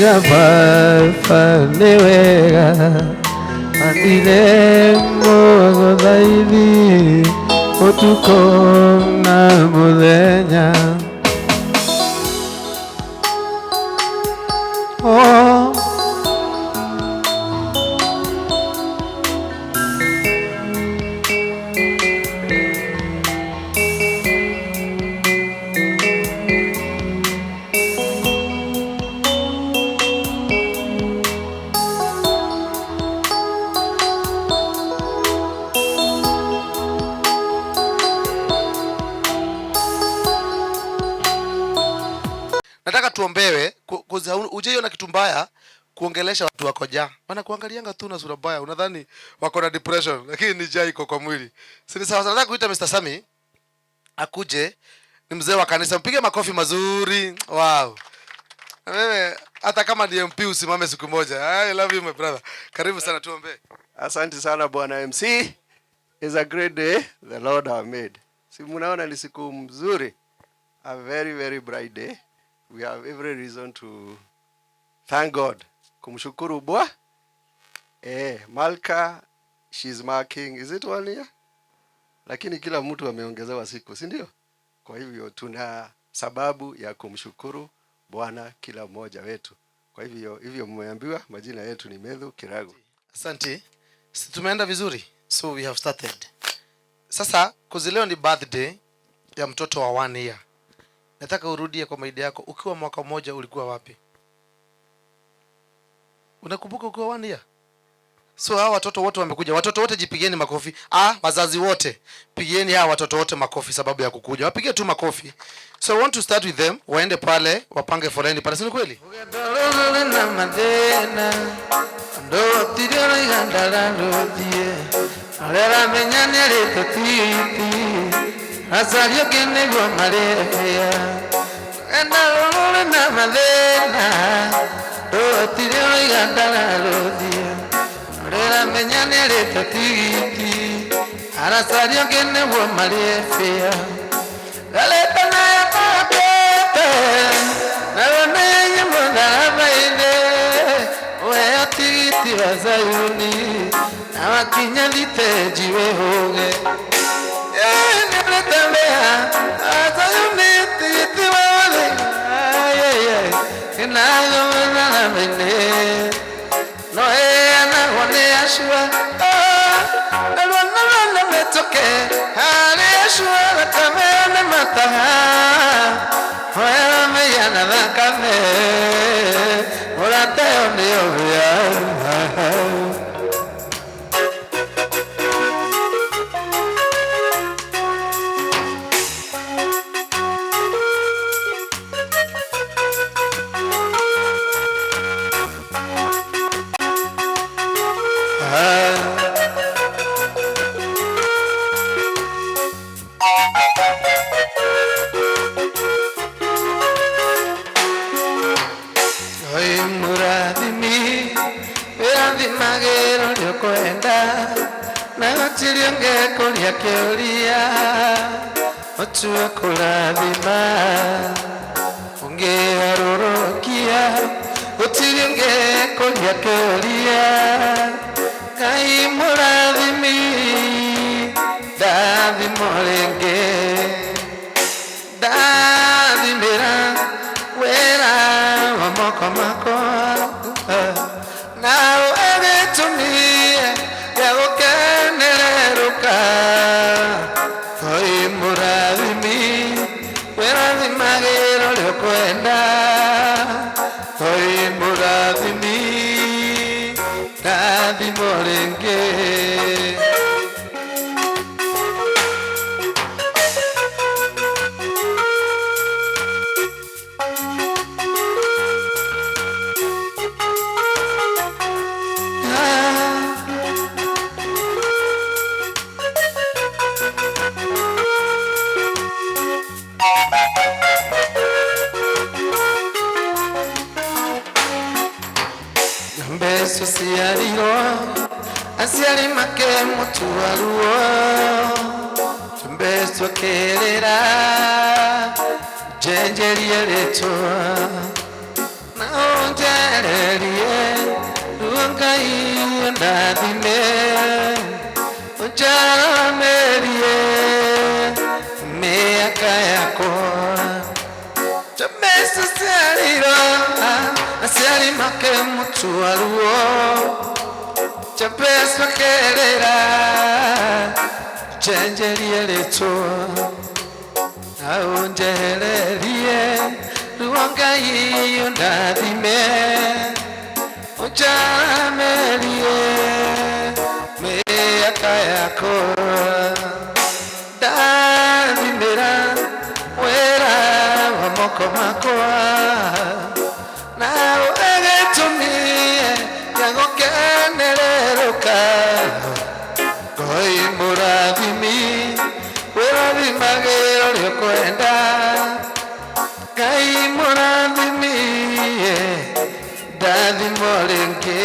Baba ni wega andire muthaithi utuko na muthenya Nataka tuombewe uje na kitu mbaya kuongelesha watu wako njaa. Maana kuangalianga tu na sura mbaya unadhani wako na depression lakini ni njaa iko kwa mwili. Si sawa. Nataka kuita Mr. Sami akuje, ni mzee wa kanisa, mpige makofi mazuri. Wow. Wewe hata kama ni MP usimame siku moja. I love you my brother. Karibu sana tuombe. Asante sana bwana MC. It's a great day the Lord have made. Si mnaona ni siku mzuri. A very very bright day. We have every reason to thank God. Kumshukuru Bwana. Malka, she's marking, is it 1 year? Lakini kila mtu ameongezewa siku, si ndio? Kwa hivyo tuna sababu ya kumshukuru Bwana kila mmoja wetu. Kwa hivyo mmeambiwa majina yetu ni Medhu Kiragu. Asante. Tumeenda vizuri. So we have started. Sasa kuzileo ni birthday ya mtoto wa 1 year. Nataka urudie kwa maidi yako. Ukiwa mwaka mmoja ulikuwa wapi? Unakumbuka ukiwa 1 year? So hawa watoto wote wamekuja. Watoto wote jipigeni makofi. Wazazi wote pigeni hawa watoto wote makofi sababu ya kukuja. Wapige tu makofi. So I want to start with them. Waende pale, wapange foleni pale. Si kweli? Ndo tirio igandala rodie. Alera menyane retotiti. Asario kene go mareya. Enalole na madena. Ndo tirio igandala rodie. Alera menyane retotiti. Asario kene go mareya. Galeta na ya pete. Nalone nyumona baide. Oya titi wazayuni. Na wakinya liteji wehoge. Nebletambea. Azayuni titi wale. Inayo na mene. Noe na wane ashua. Nalwana metoke. Hane ashua nakamene mataha. Oya meyana nakame. Orateo ni obia. Otua kuladima unge arorokia utiringe kolia kolia kai muladimi davi molenge davi mira wera wamoko mako na uwe tumie ya ukeneleruka. Soy muradimi, wera magero le cuenta. Soy muradimi, tadi morengue. Beso siario, asiari make mutuaruo. Beso quererá, jenjeri erecho. Na onje unjererie Ngai ndathime unjamerie miaka yakwa Jamesa serira Asiari make mutuaruo Jamesa kerera Jenjerie leto Aunjererie Ngai ndathime unjamerie miaka yakwa ndathimira wera wa moko makwa na ugetumie yagokenereruka Ngai murathimi wirathimagĩra ũrĩa ũkwenda Ngai murathimi ndathimo rĩngĩ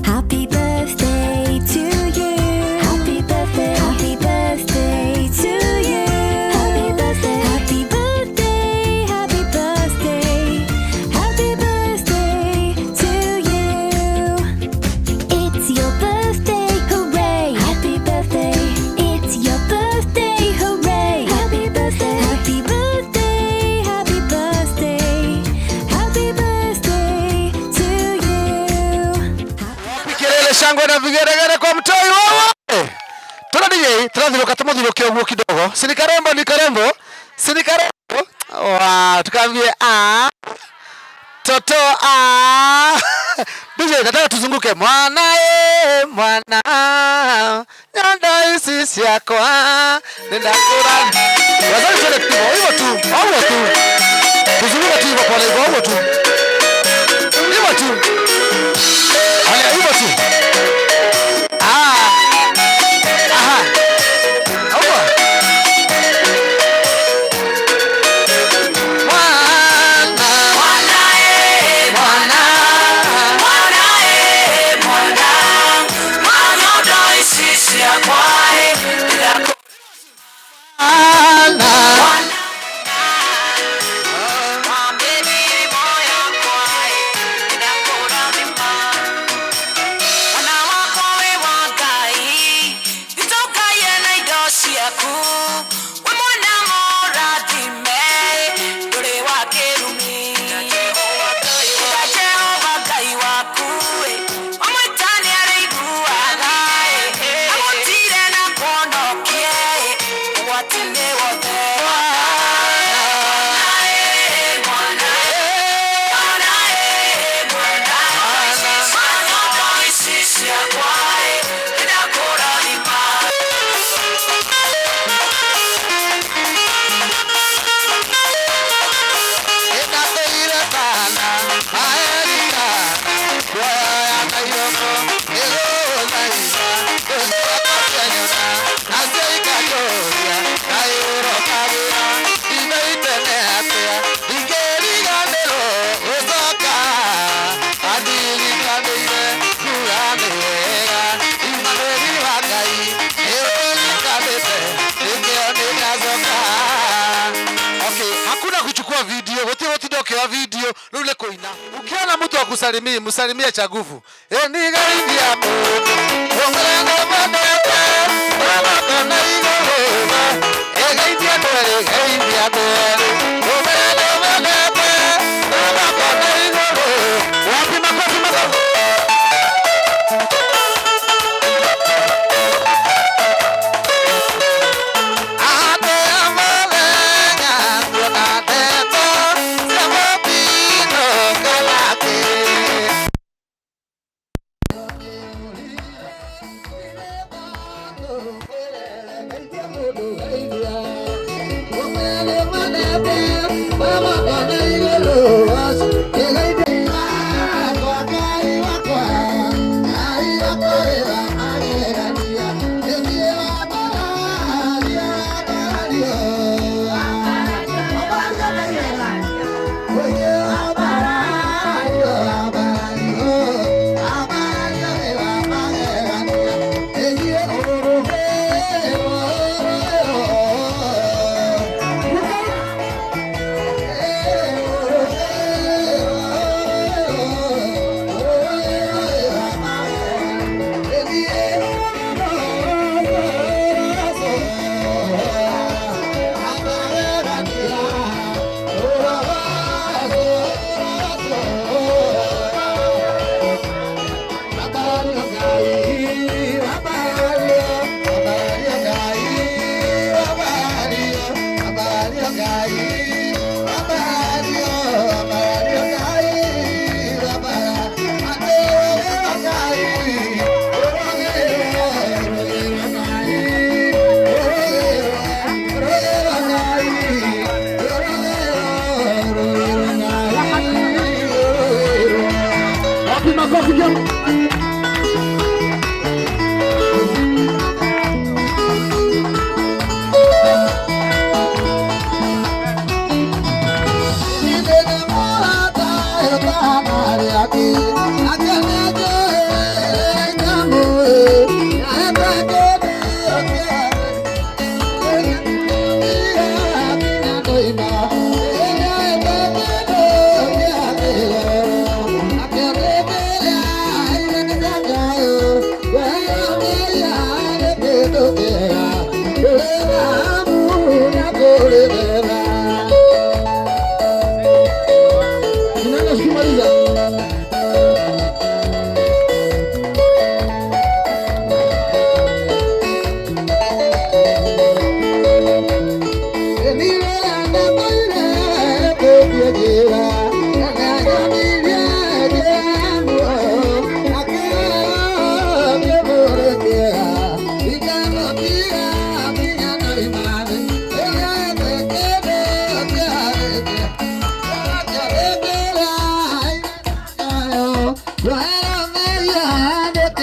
Happy birthday to you. Happy birthday. Happy birthday to you. Happy birthday. Happy birthday. Happy birthday. Happy birthday to you. It's your birthday, hooray! Happy birthday. It's your birthday, hooray! Happy birthday. Happy birthday. Happy birthday. Happy birthday to you. Kelele shangwe na vigeregere kwa mtoi wewe. Tunadhiroka tumudhirokia uguo kidogo. Si karembo ni karembo. Tukaambie toto DJ nataka tuzunguke mwana nyanda isi yako nenda kurani. Wazali tuende hivyo tu. Tuzunguke tu hivyo pole hivyo tu. Hivyo tu. Haya hivyo tu. Video nule koina ukiona mtu akusalimia msalimie cha nguvu ni gaindi ya moto ongelanga madaka mama kona igoroma gaindi ya dole ongelanga madaka mama kona igoroma wapi makofi Hey,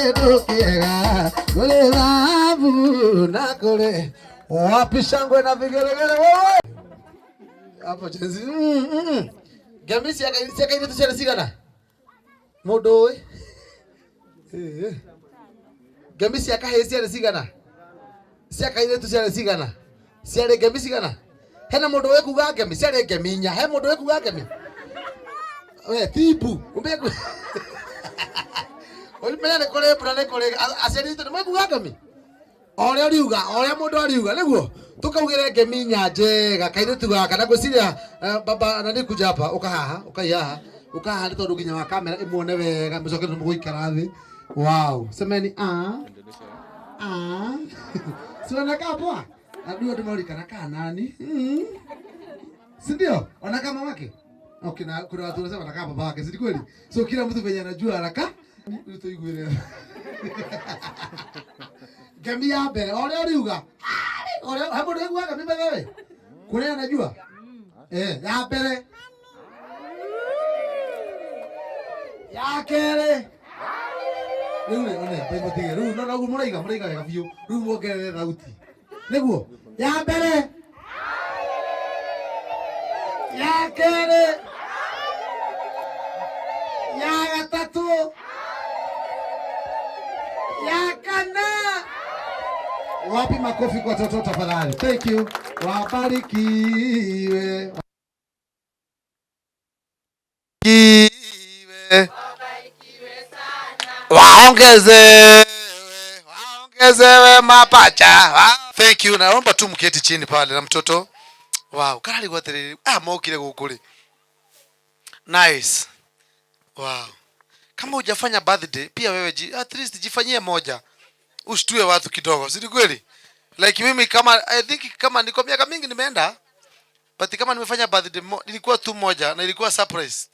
kitu kiega kule babu na kule wapi shangwe na vigelegele wewe hapo chenzi Gamisi yaka ile tushana sigana modo we Gamisi yaka hesi ya sigana siaka ile tushana sigana siale Gamisi gana hena modo we kuga Gamisi siale Gaminya he modo we kuga Gami we tipu umbeko Olimenya ne kole pura ne kole aseri to mwe kuga Gami Oria riuga oria modo riuga niguo tukaugire Gaminya njega kaire tugaka na gwiciria baba na nikuja hapa ukahaha ukaihaha ukahaha ni tondu ginya wa kamera imuone wega mucoke no muguikara thi wow semeni Siwana kapwa adua tumaulika kana nani si ndio ona kama wake okay na kuna watu wanasema anakaa baba wake si kweli so kila mtu venye anajua haraka tuiguire Gambia mbere oria riuga oria hapo ndio kuaga mimi wewe kuna anajua ya mbere ya kere Rune one pego tige ru no muraiga wega biu ru muongerere thauti niguo ya mbere ya kere ya gatatu ya kana wapi makofi kwa watoto tafadhali thank you wabarikiwe waongezewe mapacha. Thank you. Naomba tu mketi chini pale na mtoto. Wow, kali gwatere. Mokire gukuri. Nice. Wow. Kama hujafanya birthday, pia wewe at least jifanyie moja. Ushtue watu kidogo. Si kweli? Like mimi kama I think kama niko miaka mingi nimeenda. But kama nimefanya birthday ilikuwa tu moja na ilikuwa surprise.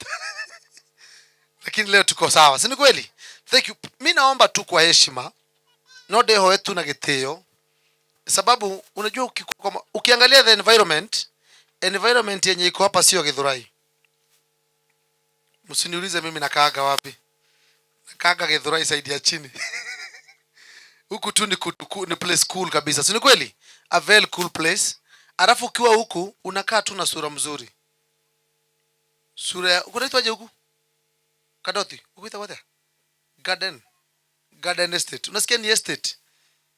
Lakini leo tuko sawa. Si kweli? Thank you. Mimi naomba tu kwa heshima. No deho wetu na giteo. Sababu unajua ukiangalia the environment yenye iko hapa sio Githurai. Msiniulize mimi nakaaga wapi. Nakaaga Githurai side ya chini. Huku tu ni place cool kabisa. Si kweli? A very cool place. Alafu ukiwa huku unakaa tu na sura mzuri. Sura unaitwaje huku? Kadoti. Ukuita wapi? Garden estate. Unasikia ni estate.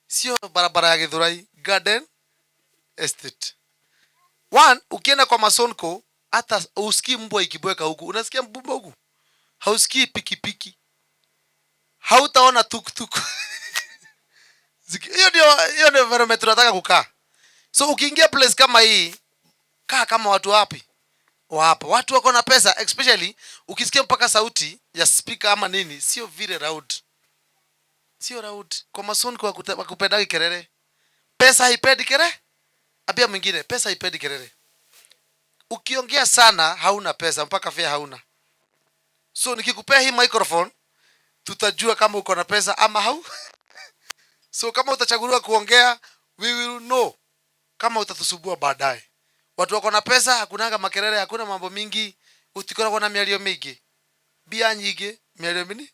Sio barabara ya Githurai, garden estate. One, ukienda kwa Masonko, hata usikii mbwa ikibweka huku. Unasikia mbwa huku? Hausikii pikipiki. Hautaona tuk-tuk. Hiyo ndio environment tunataka kukaa. So ukiingia place kama hii, kaa kama watu wapi? Wapo. Watu wako na pesa, especially ukisikia mpaka sauti ya speaker ama nini, sio vile loud. Sio loud. Kwa Masonko wakupendagi kelele. Pesa haipendi kelele? Abia mwingine, pesa haipendi kelele. Ukiongea sana hauna pesa, mpaka fare hauna. So nikikupea hii microphone, tutajua kama uko na pesa ama hau. So kama utachaguliwa kuongea, we will know kama utatusubua baadaye. Watu wako na pesa, hakunanga makelele, hakuna mambo mingi, utikora kwa na mialio mingi. Bia nyingi, mialio mingi.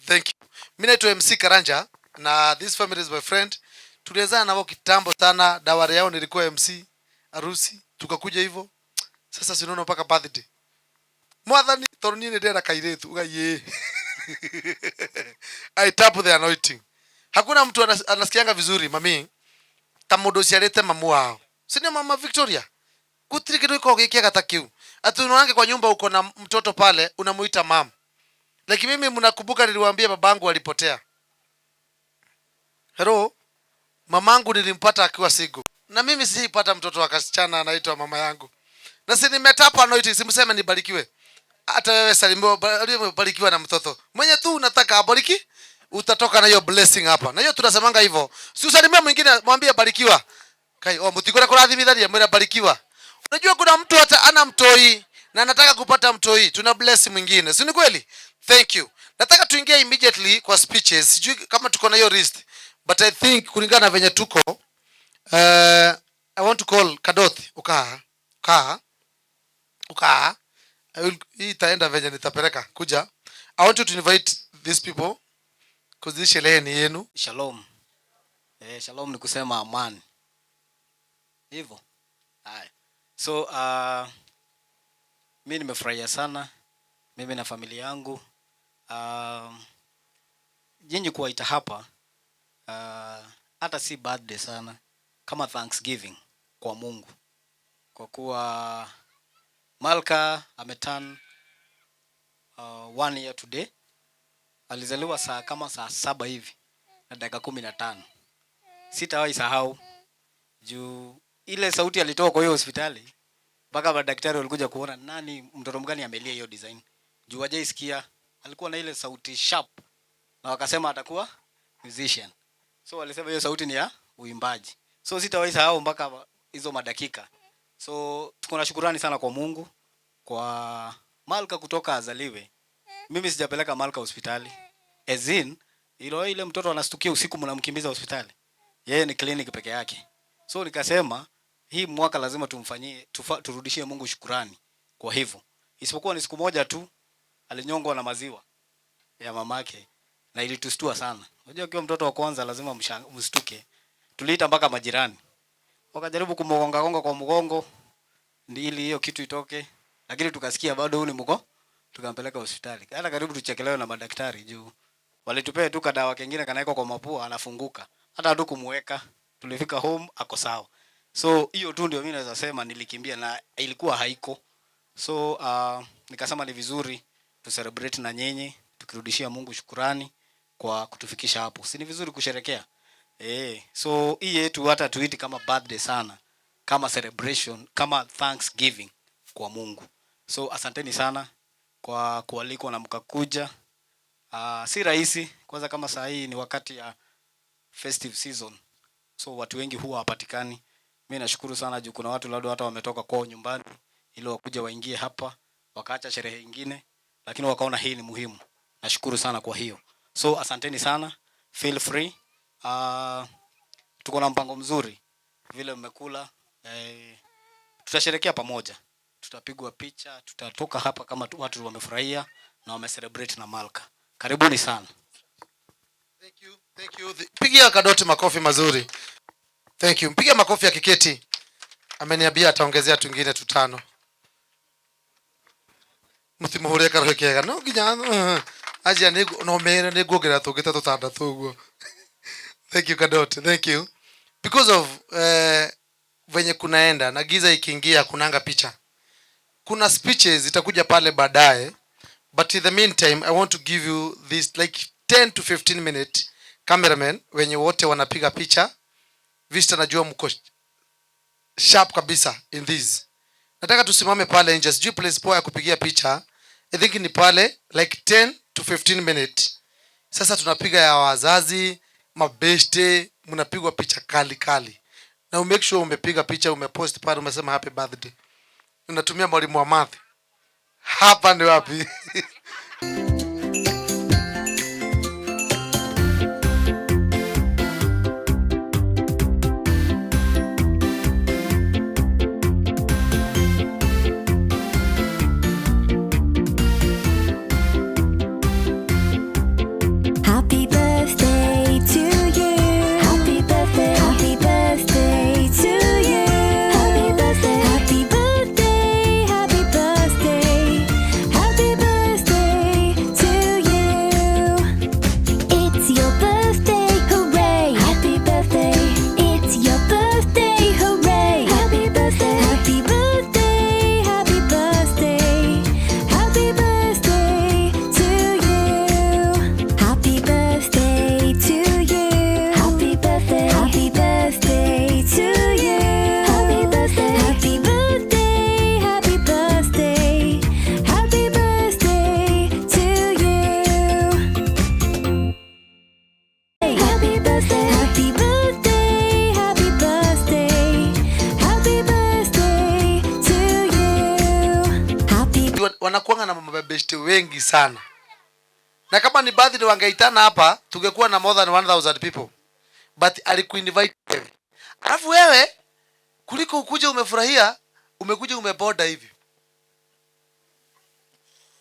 Thank you. Mimi naitwa MC Karanja na this family is my friend. Tulianza nao kitambo sana, dawari yao nilikuwa MC harusi, tukakuja hivyo. Sasa sinaona mpaka birthday. Mwathani torunini ndera kairetu ugaye. I tap the anointing. Hakuna mtu anasikianga vizuri mami. Tamodo ciarete mamu wao. Sina mama Victoria. Gutiri kitu iko gikiaga ta kiu. Atunaange kwa nyumba uko na mtoto pale unamuita mama. Lakini mimi mnakumbuka niliwaambia babangu alipotea. Hello. Mamangu nilimpata akiwa sigu. Na mimi sipata mtoto wa kasichana anaitwa mama yangu. Na si nimetapa anointing simseme nibarikiwe. Hata wewe Salimbo barikiwa na mtoto. Mwenye tu unataka abariki, utatoka na hiyo blessing hapa. Na hiyo tunasemanga hivyo. Si usalimie mwingine mwambie barikiwa. Kai mutikora kurathimithania mwira barikiwa. Unajua kuna mtu hata ana mtoi na anataka kupata mtoi. Tuna bless mwingine. Si ni kweli? Thank you. Nataka tuingie immediately kwa speeches. Sijui kama tuko na hiyo list. But I think kulingana na venye tuko I want to call Kadothi. Ukaa. Hii itaenda venye nitapeleka. Kuja. I want you to invite these people. Kuzi sherehe ni yenu. Shalom. Shalom ni kusema amani. Hivyo. Haya. So mimi nimefurahia sana mimi na familia yangu. Nyinyi kuwaita hapa hata si birthday sana, kama Thanksgiving kwa Mungu. Kwa kuwa Malka ameturn 1 year today. Alizaliwa saa 7 hivi na dakika 15. Sitawahi sahau juu ile sauti alitoa kwa hiyo hospitali mpaka madaktari walikuja kuona nani mtoto mgani amelia hiyo design. Juu hajaisikia, alikuwa na ile sauti sharp na wakasema atakuwa musician. So walisema hiyo sauti ni ya uimbaji. So sitawahi sahau mpaka hizo madakika. So tuko na shukrani sana kwa Mungu kwa Malka kutoka azaliwe. Mimi sijapeleka Malka hospitali. Ezin ile mtoto anastukia usiku mnamkimbiza hospitali. Yeye ni clinic peke yake. So nikasema hii mwaka lazima tumfanyie turudishie Mungu shukrani kwa hivyo. Isipokuwa ni siku moja tu alinyongwa na maziwa ya mamake na ilitustua sana. Unajua ukiwa mtoto wa kwanza lazima mshtuke. Tuliita mpaka majirani. Wakajaribu kumgonga kwa mgongo ili hiyo kitu itoke, lakini tukasikia bado huyu ni mko. Tukampeleka hospitali. Hata karibu tuchekelewe na madaktari juu walitupea tu dawa kingine kanaweka kwa mapua anafunguka. Hata hatu kumweka. Tulifika home ako sawa. So hiyo tu ndio mimi naweza sema nilikimbia na ilikuwa haiko. So nikasema ni vizuri tu celebrate na nyinyi, tukirudishia Mungu shukrani kwa kutufikisha hapo. Si ni vizuri kusherekea? So hii yetu hata tuiti kama birthday sana, kama celebration, kama Thanksgiving kwa Mungu. So asanteni sana kwa kualikwa na mkakuja. Si rahisi kwanza kama saa hii ni wakati ya festive season. So watu wengi huwa hapatikani. Mimi nashukuru sana juu kuna watu labda hata wametoka kwao nyumbani ili wakuja waingie hapa, wakaacha sherehe nyingine, lakini wakaona hii ni muhimu. Nashukuru sana kwa hiyo. So asanteni sana. Feel free. Tuko na mpango mzuri. Vile mmekula, tutasherehekea pamoja. Tutapigwa picha, tutatoka hapa kama watu wamefurahia na wamecelebrate na Malka. Karibuni sana. Thank you. Pigia Kadoti makofi mazuri. Thank you. Mpigia makofi ya kiketi. Ameniambia ataongezea tungine 5. Mutimuhure karohekega. No ginya aje no mere negogera tugita tutanda tuguo. Thank you Kadoti. Thank you. Because of venye kunaenda na giza ikiingia kunanga picha. Kuna speeches itakuja pale baadaye. But in the meantime I want to give you this like 10 to 15 minute cameraman wenye wote wanapiga picha. Vista najua mko sharp kabisa in this. Nataka tusimame pale nje. Sijui place poa ya kupigia picha. I think ni pale like 10 to 15 minutes. Sasa tunapiga ya wazazi, mabeste, mnapigwa picha kali. Na make sure umepiga picha, umepost pale, umesema happy birthday. Unatumia mwalimu wa math. Hapa ni wapi? Happy birthday to you. Happy birthday. Happy birthday to you. Happy birthday. Happy birthday. Happy birthday. Happy birthday to you. It's your birthday, hooray! Happy birthday. It's your birthday, hooray! Happy birthday. Happy birthday. Happy birthday. Happy birthday to you. Happy birthday to you. Happy birthday. Happy birthday to you. Happy birthday. Happy birthday. Happy birthday. Happy birthday to you. Happy birthday. Happy birthday. Happy birthday. Happy birthday to you. Happy Wanakuanga na mabeste wengi sana. Na kama ni birthday wangeitana hapa, tungekuwa na more than 1000 people. But alikuinvite wewe. Alafu wewe kuliko ukuje umefurahia, umekuja umeboda hivi.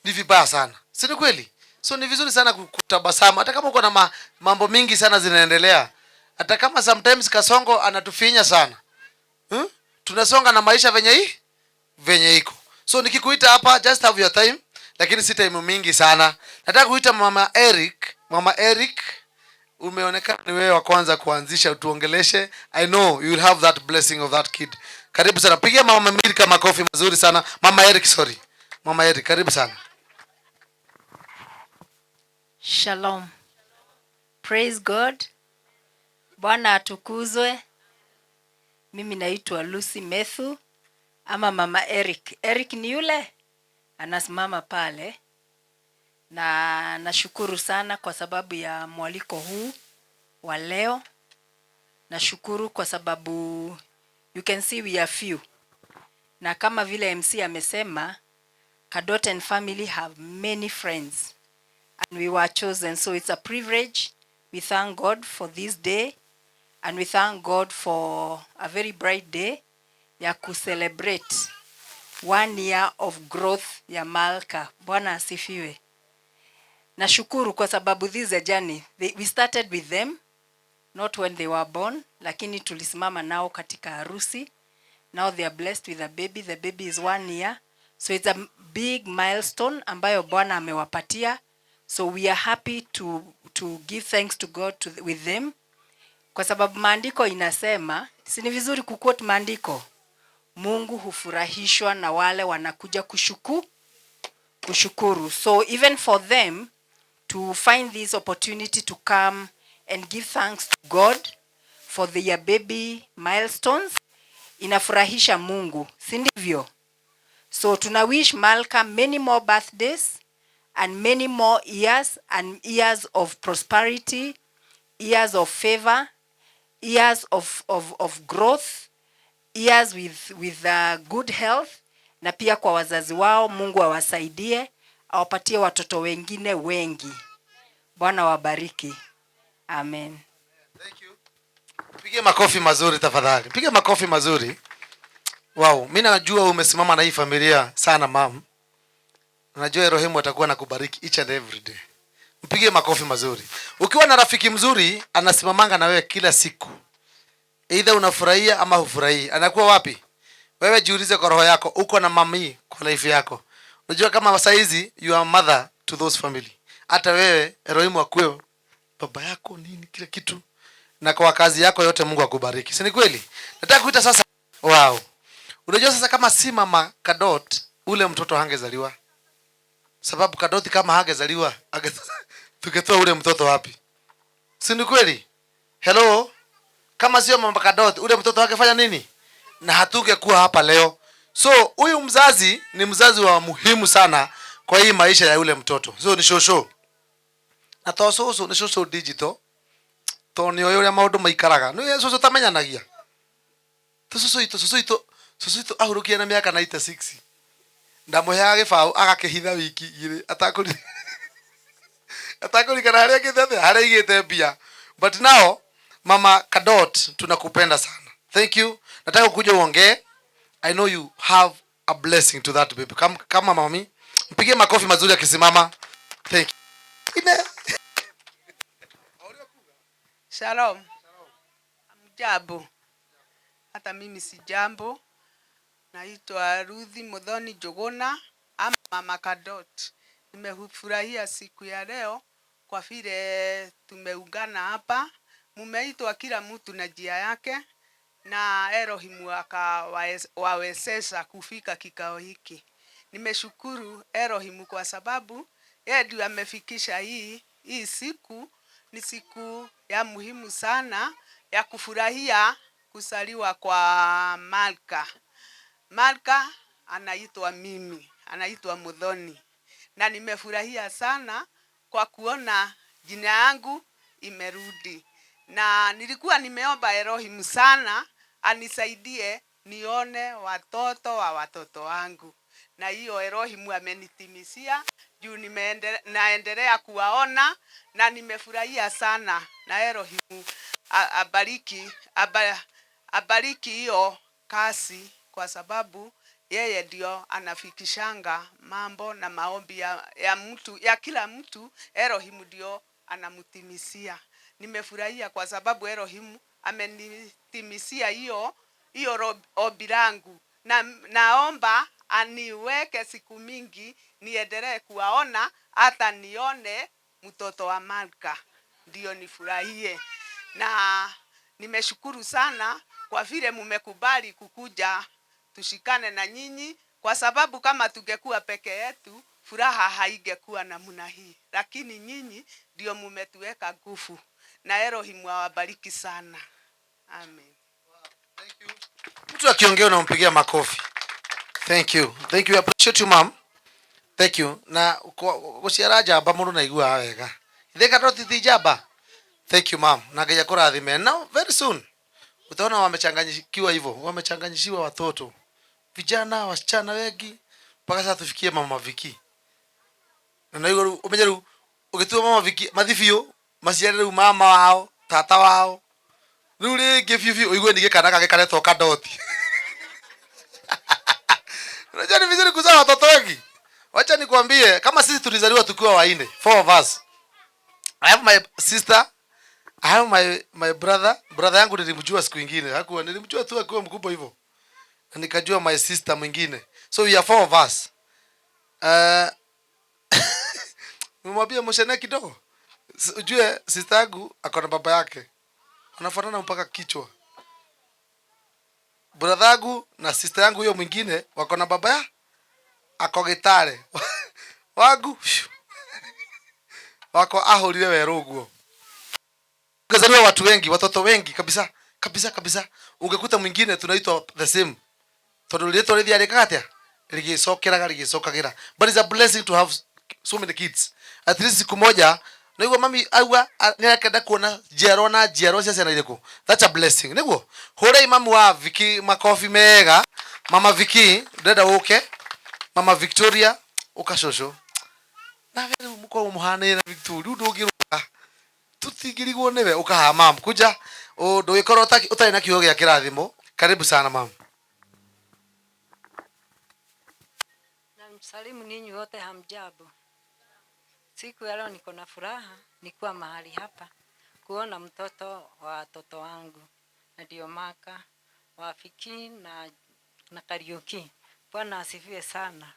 Ni vibaya sana. Si ni kweli? So ni vizuri sana kutabasamu hata kama uko na mambo mingi sana zinaendelea. Hata kama sometimes kasongo anatufinya sana. Tunasonga na maisha venye iko. So nikikuita hapa just have your time, lakini si time mingi sana. Nataka kuita Mama Eric. Mama Eric, umeonekana ni wewe wa kwanza kuanzisha utuongeleshe. I know you will have that blessing of that kid. Karibu sana. Pigia Mama Milka makofi mazuri sana. Mama Eric, sorry. Mama Eric, karibu sana. Shalom. Praise God. Bwana atukuzwe. Mimi naitwa Lucy Methu ama Mama Eric. Eric ni yule anasimama pale. Na nashukuru sana kwa sababu ya mwaliko huu wa leo. Nashukuru kwa sababu you can see we are few. Na kama vile MC amesema, Kadot and family have many friends. And we were chosen, so it's a privilege. We thank God for this day, and we thank God for a very bright day ya celebrate 1 year of growth ya Malka. Bwana asifiwe. Nashukuru kwa sababu this is a journey. We started with them, not when they were born, lakini tulisimama nao katika harusi. Now they are blessed with a baby. The baby is 1 year. So it's a big milestone ambayo Bwana amewapatia. So we are happy to give thanks to God with them. Kwa sababu maandiko inasema, si ni vizuri kuquote maandiko. Mungu hufurahishwa na wale wanakuja kushukuru. So even for them to find this opportunity to come and give thanks to God for their baby milestones, inafurahisha Mungu, si ndivyo? So tuna wish Malka many more birthdays and many more years, and years of prosperity, years of favor, years of growth, years with good health. Na pia kwa wazazi wao, Mungu awasaidie, awapatie watoto wengine wengi. Bwana wabariki. Amen. Thank you. Pigie makofi mazuri tafadhali. Pigie makofi mazuri. Wow, mimi najua umesimama na hii familia sana mam. Najua Elohim atakuwa anakubariki each and every day. Mpige makofi mazuri. Ukiwa na rafiki mzuri anasimamanga na wewe kila siku, either unafurahia ama hufurahii, anakuwa wapi? Wewe jiulize kwa roho yako, uko na mami kwa life yako. Unajua kama saa hizi you are mother to those family. Hata wewe Elohim akuwe baba yako nini kila kitu, na kwa kazi yako yote Mungu akubariki. Si ni kweli? Nataka kuita sasa. Wow. Unajua sasa kama si Mama Kadot, ule mtoto hangezaliwa. Sababu Kadoti kama hangezaliwa, tungetoa ule mtoto wapi? Si ni kweli? Hello? Kama sio Mama Kadot, ule mtoto angefanya nini? Na hatungekuwa hapa leo. So, huyu mzazi ni mzazi wa muhimu sana kwa hii maisha ya ule mtoto. So, ni shosho. Na tososo ni shosho digital. Toni yule maundu maikaraga. No shosho tamenyanagia. Tososo ahurukia na miaka 96. Ndamuheaga gibao agakihitha wiki igiri atakurikana haria githethe haria igite mbia. But now Mama Kadot, tunakupenda sana. Thank you. Nataka kuja uongee. I know you have a blessing to that baby. Kama mami, mpige makofi mazuri akisimama. Thank you. Shalom. Mjambo. Hata mimi si jambo. Naitwa Ruthi Muthoni Njuguna ama Mama Kadot. Nimefurahia siku ya leo kwa vile tumeungana hapa. Mumeitwa kila mtu na njia yake, na Elohim akawawezesha kufika kikao hiki. Nimeshukuru Elohim kwa sababu yeye ndiye amefikisha hii siku. Ni siku ya muhimu sana ya kufurahia kusaliwa kwa Malka. Malka anaitwa mimi, anaitwa Muthoni. Na nimefurahia sana kwa kuona jina yangu imerudi. Na nilikuwa nimeomba Elohim sana anisaidie nione watoto wa watoto wangu. Na hiyo Elohim amenitimisia juu naendelea kuwaona, na nimefurahia sana. Na Elohim abariki hiyo kasi kwa sababu yeye ndio anafikishanga mambo na maombi ya mtu, ya kila mtu. Elohim ndio anamtimisia. Nimefurahia kwa sababu Elohim amenitimisia hiyo ombi langu, na naomba aniweke siku mingi niendelee kuwaona, hata nione mtoto wa Malka ndio nifurahie. Na nimeshukuru sana kwa vile mmekubali kukuja tushikane na nyinyi, kwa sababu kama tungekuwa peke yetu furaha haingekuwa namna hii, lakini nyinyi ndio mmetuweka nguvu, na Elohim awabariki sana. Amen. Mtu akiongea unampigia makofi. Thank you. Thank you. I appreciate you, ma'am. Thank you. Na guciara jamba mundu na igua wega. Itheka toti jamba. Thank you, ma'am. Na Ngai akurathime. Now very soon utaona wamechanganyikiwa hivyo. Wamechanganyishiwa watoto. Vijana, wasichana wengi mpaka sasa tufikie mama Viki. Na hiyo umejeru ukitua mama Viki mathifio maciarire mama wao, tata wao. Ruri gififi uigwe nige kana kage karetwo kadoti. Unajua ni vizuri kuzaa watoto wengi. Wacha nikwambie kama sisi tulizaliwa tukiwa waine, 4 of us. I have my sister, I have my brother. Brother yangu nilimjua siku nyingine. Hakuwa nilimjua tu akiwa mkubwa hivyo. Na nikajua my sister mwingine. So we are 4 of us. Mwambie mshene kidogo. Ujue sister yangu akona baba yake. Wanafanana mpaka kichwa. Brother yangu na sister yangu hiyo mwingine wako na baba ya ako Gitare. Wangu wako ahorire weruguo. Kuzaliwa watu wengi, watoto wengi kabisa. Kabisa. Ungekuta mwingine tunaitwa the same. Todo leto lidi alikatia. Ligisokeraga. But it's a blessing to have so many kids. At least siku moja niguo mami augua nirakenda kuona jero cia na iriko. That's a blessing. Niguo hore mamu wa Viki makofi mega. Mama Viki ndenda uke. Mama Victoria ukashosho. Na vile mko muhane na Victoria ndugiruka. Tutigirigwo newe ukaha mam kuja ndugikorwo utai na kiugo gia kirathimo. Karibu sana mam. Na msalimu ninyi wote, hamjambo. Siku ya leo niko na furaha nikuwa mahali hapa kuona mtoto wa watoto wangu, na ndio Maka Wafiki na Kariuki. Bwana asifiwe sana.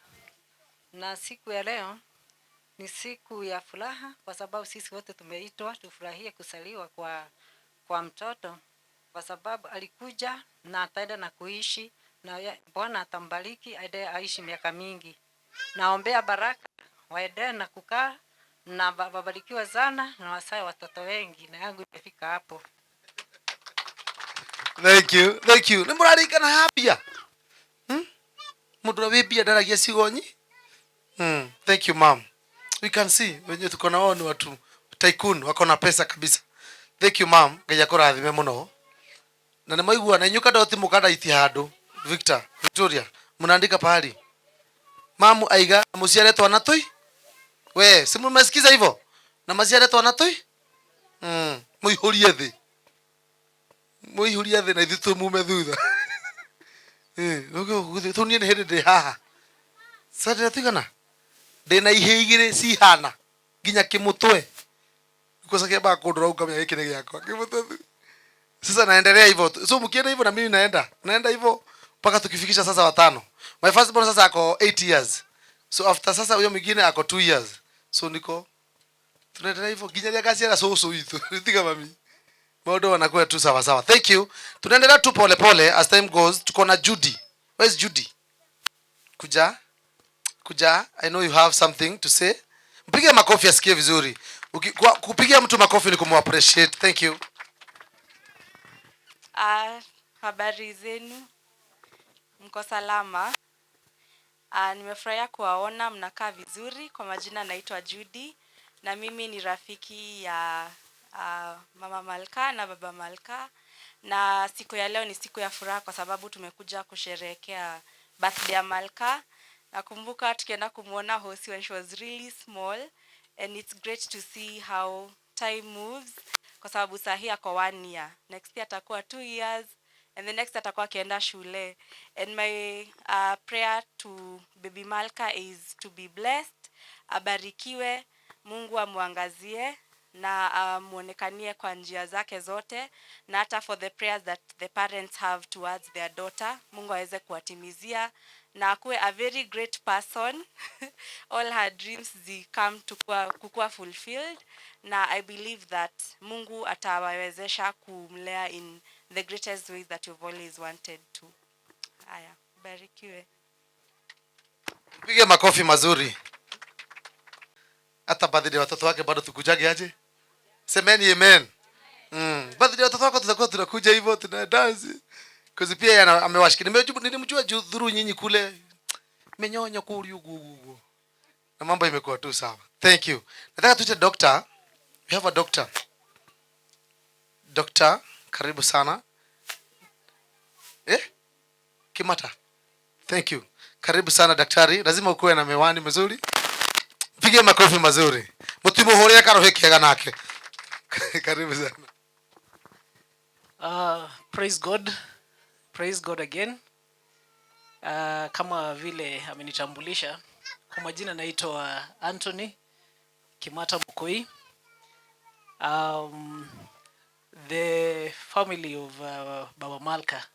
Na siku ya leo ni siku ya furaha kwa sababu sisi wote tumeitwa tufurahie kusaliwa kwa mtoto, kwa sababu alikuja na ataenda na kuishi, na Bwana atambariki aende aishi miaka mingi. Naombea baraka waende na kukaa na babarikiwa sana na wasae watoto wengi, na yangu imefika hapo. Thank you. Nimurarika na hapia. Mudura webia daragia sigonyi. Thank you mom. We can see wenye tuko na wao ni watu tycoon, wako na pesa kabisa. Thank you mom. Ngai akurathime muno. Na nimaigua na inyuka doti mukada iti handu. Victoria, mnaandika pahali. Mamu aiga musiare twana toi. We, si mmesikiza hivyo? Na maziare twana toi? Muihurie thi na ithu mume thutha. Tunie ni hindi haha. Sasa tigana. Ndina ihe igire si hana. Ginya kimutwe. Kukosa kiba kudura ukamya hiki ni gyakwa. Kimutwe. Sasa naendelea hivyo. So mkienda hivyo na mimi naenda hivyo mpaka tukifikisha sasa watano. My first born sasa ako 8 years. So after sasa huyo mwingine ako 2 years. So niko tunaendelea hivyo ginya kazi ya so hitu. Tiga mami. Bado wanakuwa tu sawa. Thank you. Tunaendelea tu pole as time goes. Tuko na Judy. Where's Judy? Kuja. I know you have something to say. Mpige makofi asikie vizuri. Kupigia mtu makofi ni kumappreciate. Thank you. Habari zenu. Mko salama? Nimefurahia kuwaona mnakaa vizuri. Kwa majina naitwa Judy na mimi ni rafiki ya Mama Malka na Baba Malka, na siku ya leo ni siku ya furaha kwa sababu tumekuja kusherehekea birthday ya Malka. Nakumbuka tukienda kumuona Hosi when she was really small, and it's great to see how time moves kwa sababu sahii ako 1 year. Next year atakuwa 2 years and the next atakuwa akienda shule. And my prayer to baby Malka is to be blessed, abarikiwe, Mungu amwangazie na muonekanie kwa njia zake zote, na hata for the prayers that the parents have towards their daughter, Mungu aweze kuwatimizia na akuwe a very great person. All her dreams come to kukua fulfilled, na I believe that Mungu atawawezesha kumlea in the greatest ways that you've always wanted to. Haya, barikiwe. Pige makofi mazuri. Hata birthday watoto wake bado tukujage aje? Semeni amen. Birthday watoto wako tutakuwa tunakuja hivyo tuna dance. Kazi pia yana amewashikia. Nilimjua dhuru nyinyi kule. Menyonya kuli ugu. Na mambo imekuwa tu sawa. Thank you. Nataka tuite doctor. We have a doctor. Doctor, karibu sana. Kimata. Thank you. Karibu sana daktari. Lazima ukuwe na miwani mizuri. Pige makofi mazuri. Mutimuhoria karohe kiaga nake. Karibu sana. Praise God. Praise God again. Kama vile amenitambulisha, kwa majina naitwa Anthony Kimata Mukoi. The family of Baba Malka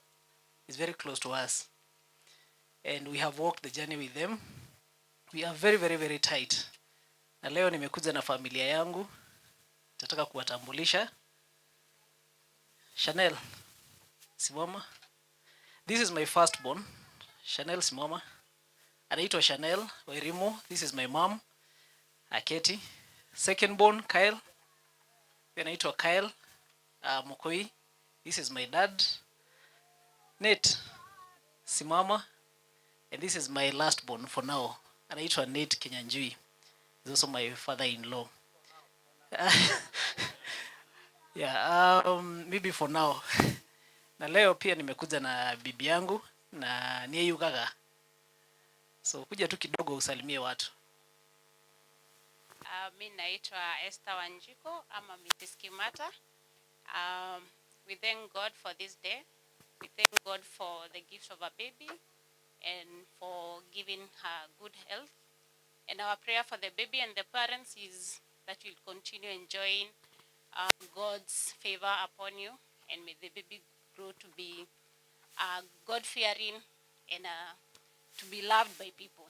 is very close to us, and we have walked the journey with them. We are very, very, very tight. Na leo nimekuja na familia yangu. Nataka kuwatambulisha. Chanel, simama. This is my firstborn. Chanel, simama. Anaitwa Chanel Wairimo. This is my mom, Aketi. Secondborn, Kyle. Anaitwa Kyle Mukoi. This is my dad, Nate, simama. And this is my lastborn for now. Anaitwa Nate Kenyanjui. He's also my father-in-law. Yeah, maybe for now. Na leo pia nimekuja na bibi yangu na niye yugaga. So kuja tu kidogo usalimie watu. Mimi naitwa Esther Wanjiko ama Mrs. Kimata. We thank God for this day. We thank God for the gift of a baby and for giving her good health. And our prayer for the baby and the parents is that you'll continue enjoying God's favor upon you, and may the baby grow to be God-fearing and to be loved by people.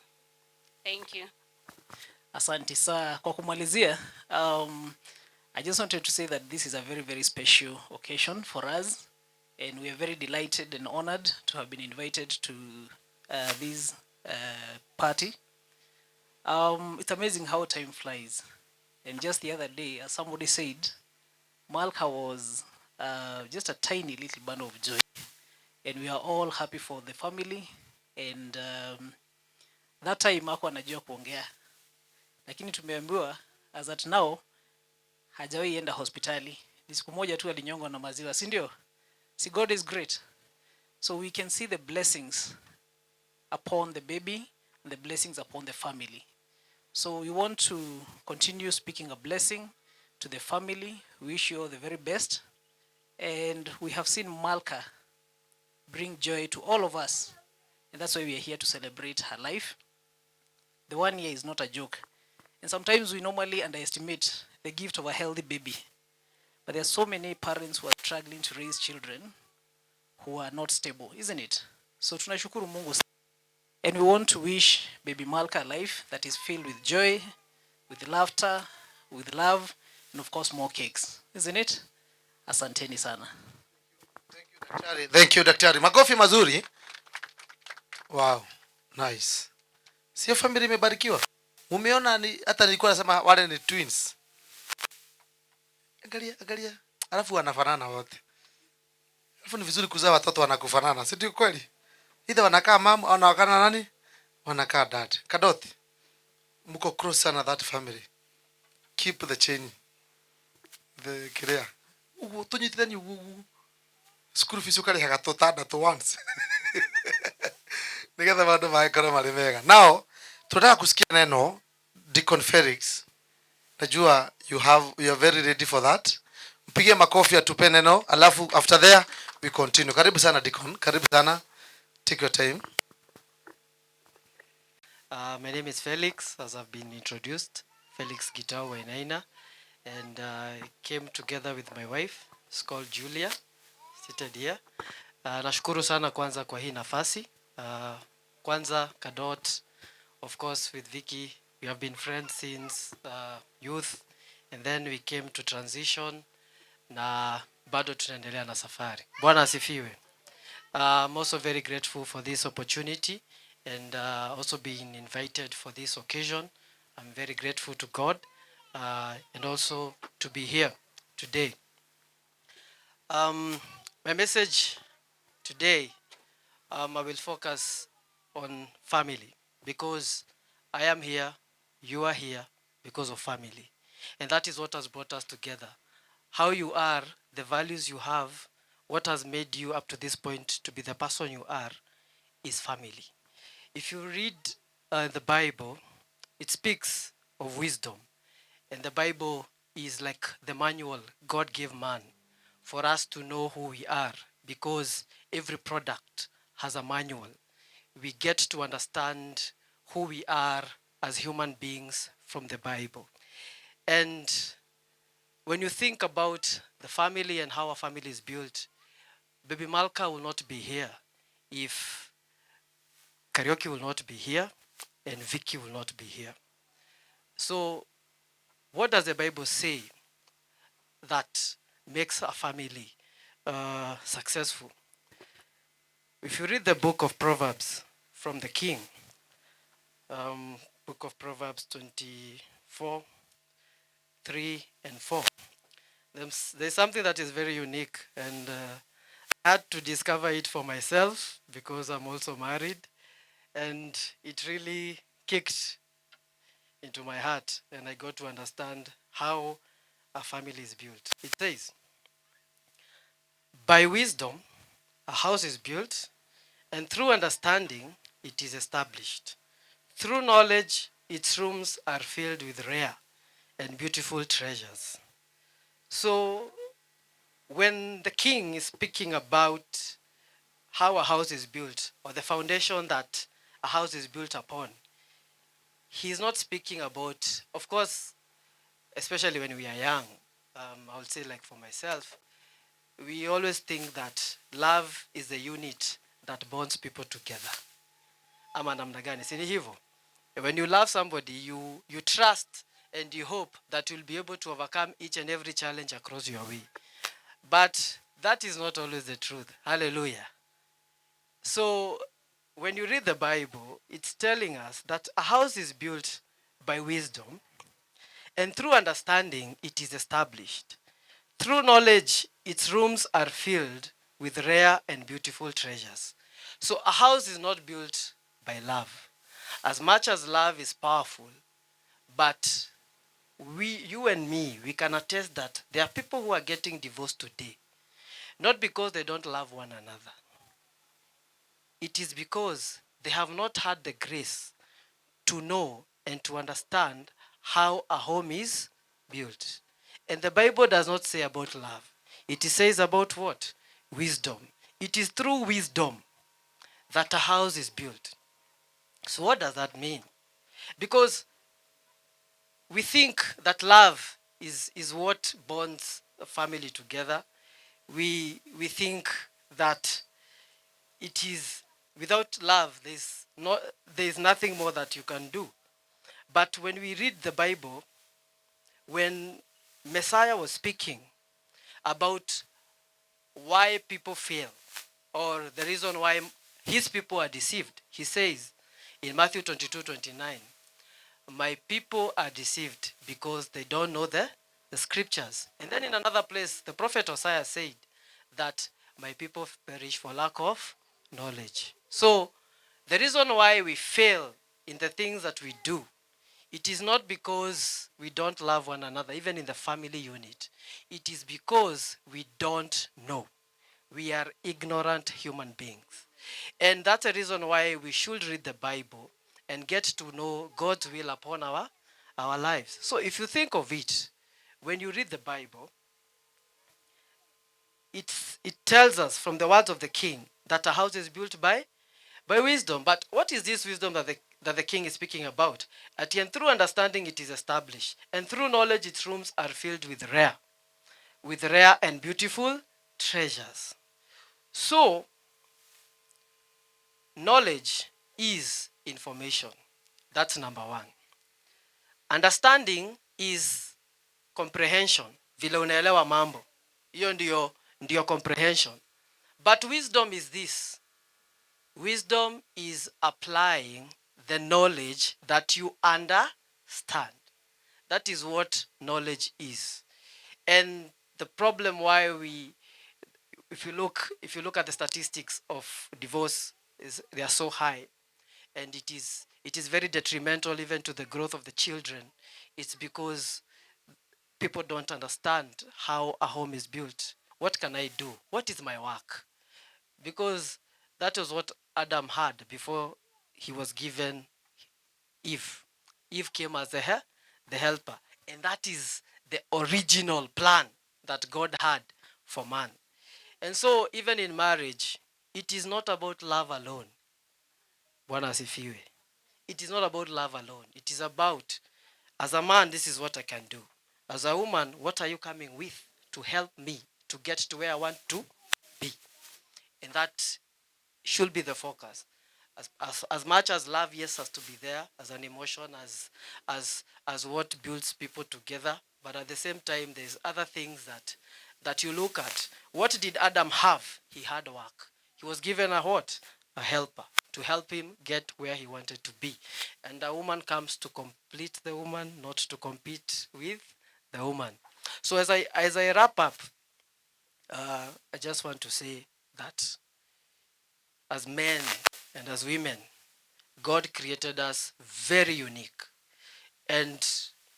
Thank you. Asante sana. Kwa kumalizia, I just wanted to say that this is a very, very special occasion for us, and we are very delighted and honored to have been invited to this party. It's amazing how time flies. And just the other day, as somebody said, Malka was just a tiny little bundle of joy. And we are all happy for the family. And that time, hakuwa anajua kuongea. Lakini tumeambiwa, as at now, hajawahi enda hospitali. Ni siku moja tu alinyongwa na maziwa, si ndio? See, God is great. So we can see the blessings upon the baby and the blessings upon the family. So we want to continue speaking a blessing to the family. We wish you all the very best. And we have seen Malka bring joy to all of us. And that's why we are here to celebrate her life. The 1 year is not a joke. And sometimes we normally underestimate the gift of a healthy baby. But there are so many parents who are struggling to raise children who are not stable, isn't it? So tunashukuru Mungu. And we want to wish baby Malka a life that is filled with joy, with laughter, with love, and of course more cakes. Isn't it? Asanteni sana. Thank you, daktari. Makofi mazuri. Wow, nice. Sio familia imebarikiwa? Umeona ni hata nilikuwa nasema wale ni twins. Angalia. Alafu wanafanana wote. Alafu ni vizuri kuzaa watoto wanakufanana, si ndio kweli? Either wanakaa mama au wanakaa nani? Wanakaa dad. Kadoti. Mko close sana that family. Keep the chain. The career. Tunyitithani school fees ukali hagato to once. Nigetha bado maikoro mari mega. Now, tunataka kusikia neno Deacon Felix. Najua you are very ready for that. Mpige makofi atupe neno, alafu after there we continue. Karibu sana Deacon, karibu sana. Take your time. My name is Felix, as I've been introduced. Felix Gitau Wainaina. And I came together with my wife. It's called Julia, seated here. Nashukuru sana kwanza kwa hii nafasi. Kwanza Kadot, of course with Vicky, we have been friends since youth. And then we came to transition na bado tunaendelea na safari. Bwana asifiwe. I'm also very grateful for this opportunity and also being invited for this occasion. I'm very grateful to God and also to be here today. My message today, I will focus on family because I am here, you are here because of family. And that is what has brought us together. How you are, the values you have, what has made you up to this point to be the person you are is family. If you read the Bible, it speaks of wisdom. And the Bible is like the manual God gave man for us to know who we are, because every product has a manual. We get to understand who we are as human beings from the Bible. And when you think about the family and how a family is built, Baby Malka will not be here if Karaoke will not be here and Vicky will not be here. So what does the Bible say that makes a family successful? If you read the book of Proverbs from the King, book of Proverbs 24, 3 and 4, there's something that is very unique, and I had to discover it for myself because I'm also married, and it really kicked into my heart, and I got to understand how a family is built. It says, by wisdom, a house is built, and through understanding, it is established. Through knowledge, its rooms are filled with rare and beautiful treasures. So, when the king is speaking about how a house is built, or the foundation that a house is built upon, he's not speaking about, of course, especially when we are young, I would say, like for myself, we always think that love is the unit that bonds people together. Ama namna gani? Si ni hivyo? When you love somebody, you trust and you hope that you'll be able to overcome each and every challenge across your way. But that is not always the truth. Hallelujah. So when you read the Bible, it's telling us that a house is built by wisdom, and through understanding, it is established. Through knowledge, its rooms are filled with rare and beautiful treasures. So a house is not built by love. As much as love is powerful, but you and me, we can attest that there are people who are getting divorced today, not because they don't love one another. It is because they have not had the grace to know and to understand how a home is built. And the Bible does not say about love. It says about what? Wisdom. It is through wisdom that a house is built. So what does that mean? Because we think that love is what bonds a family together. We think that it is, without love, there's nothing more that you can do. But when we read the Bible, when Messiah was speaking about why people fail, or the reason why his people are deceived, he says in Matthew 22:29, my people are deceived because they don't know the scriptures. And then in another place, the prophet Hosea said that my people perish for lack of knowledge. So the reason why we fail in the things that we do, it is not because we don't love one another, even in the family unit. It is because we don't know. We are ignorant human beings. And that's a reason why we should read the Bible and get to know God's will upon our lives. So if you think of it, when you read the Bible, it tells us from the words of the king that a house is built by wisdom. But what is this wisdom that the king is speaking about? And through understanding it is established, and through knowledge its rooms are filled with rare and beautiful treasures. So, knowledge is information. That's number one. Understanding is comprehension. Vile unaelewa mambo. Hiyo ndio comprehension. But wisdom is this. Wisdom is applying the knowledge that you understand. That is what knowledge is. And the problem why if you look at the statistics of divorce, they are so high, and it is very detrimental even to the growth of the children. It's because people don't understand how a home is built. What can I do? What is my work? Because that was what Adam had before he was given Eve. Eve came as the helper. And that is the original plan that God had for man. And so even in marriage, it is not about love alone. Bwana asifiwe. It is not about love alone. It is about, as a man, this is what I can do. As a woman, what are you coming with to help me to get to where I want to be? And that should be the focus. As much as love, yes, has to be there as an emotion, as what builds people together, but at the same time, there's other things that you look at. What did Adam have? He had work. He was given a what? A helper to help him get where he wanted to be. And a woman comes to complete the woman, not to compete with the woman. So as I wrap up, I just want to say that as men and as women, God created us very unique. And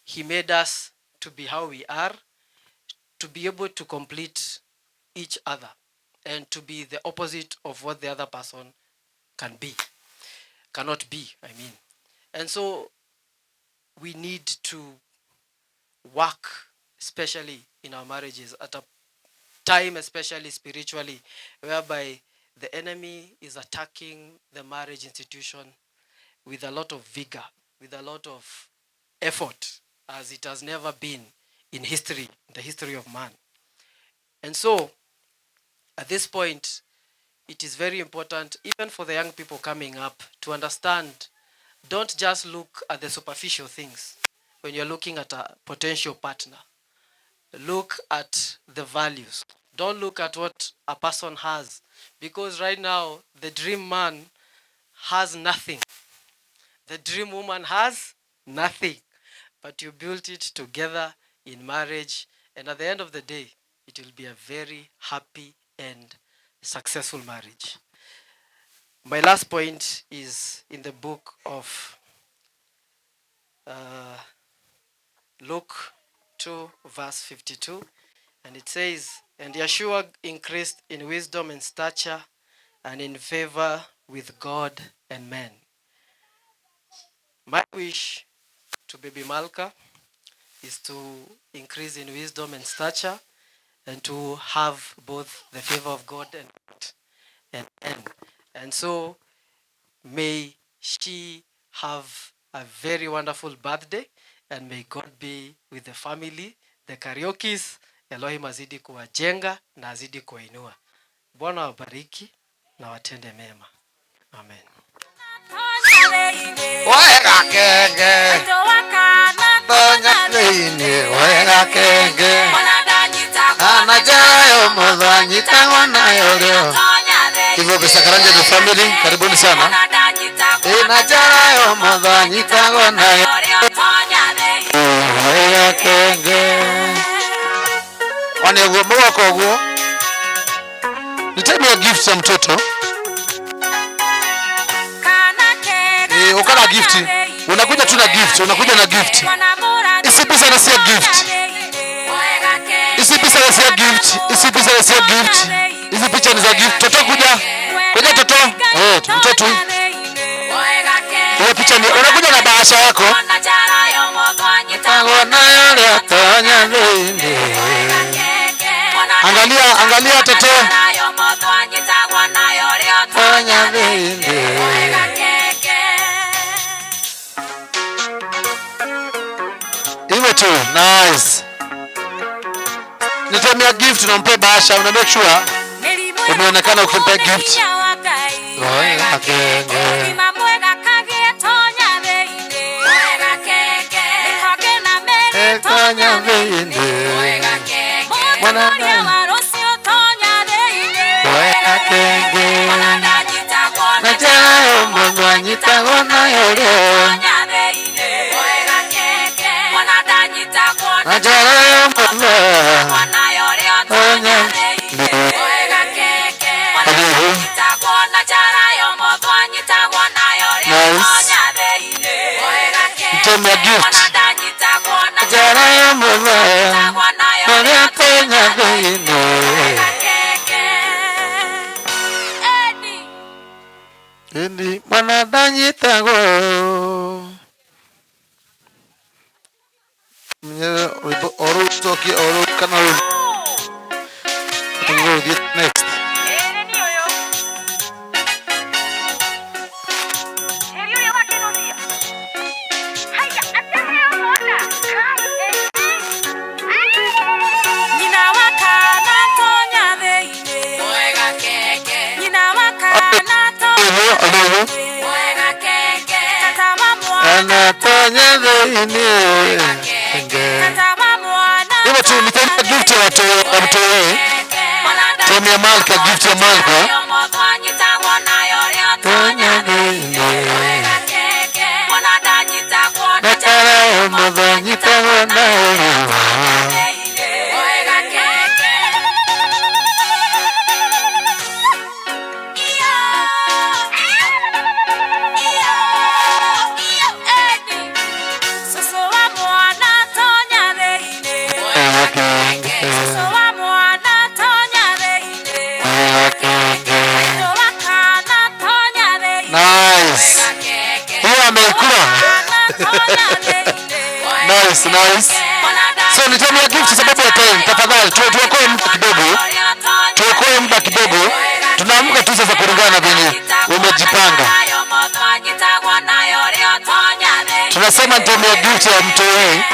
he made us to be how we are, to be able to complete each other, and to be the opposite of what the other person cannot be. And so we need to work, especially in our marriages, at a time, especially spiritually, whereby the enemy is attacking the marriage institution with a lot of vigor, with a lot of effort, as it has never been in the history of man. And so, at this point, it is very important, even for the young people coming up, to understand, don't just look at the superficial things when you're looking at a potential partner. Look at the values. Don't look at what a person has. Because right now, the dream man has nothing. The dream woman has nothing. But you built it together in marriage. And at the end of the day, it will be a very happy and successful marriage. My last point is in the book of Luke 2, verse 52. And it says, and Yeshua increased in wisdom and stature and in favor with God and men. My wish to baby Malka is to increase in wisdom and stature and to have both the favor of God and men. And so may she have a very wonderful birthday, and may God be with the family, the karaokes. Elohim azidi kuwajenga na azidi kuwainua. Bwana wabariki na watende mema. Amen. Wega kenge Tonya leini wega kenge Anajayo mudhanyita wanayo leo. Hivyo Mr. Karanja the family, karibuni sana. Inajayo mudhanyita wanayo wega kenge Wanegwa mwa kogwo. Nitemi ya gift ya mtoto. Ukana gift. Unakuja tu na gift, unakuja na gift. Isi pesa na sia gift. Isi pesa na sia gift, isi pesa na sia gift. Isi picha ni za gift. Toto kuja. Kuja toto. Mtoto. Hiyo picha ni unakuja na bahasha yako. Tango nayo leo Tonya leini. Angalia toto. Fanya vile. Hivyo tu, nice. Nitamia gift nampe bahasha, una make sure umeonekana ukimpa gift. Tonya veinde. Weka kenge. Najayo mwanwa nyitagona yore. Najayo mwanwa. Tonya veinde. Nice. Tell me a gift. Najayo mwanwa. Tonya veinde. Eddie, mwanadani tago. Oru toki oru kanal. We'll get next. Anatonya veine. Hivyo tu nipenda gift ya watu wewe. Tumia Malka, gift ya Malka. Tonya veine. Natara mwadhanyita wanaona. Nice. Huyo amekula. Nice. So nitamia gift sababu ya time. Tafadhali tuokoe muda kidogo. Tuokoe muda kidogo. Tunaamka tu sasa kulingana na vile umejipanga. Tunasema nitamia gift ya mtu wewe.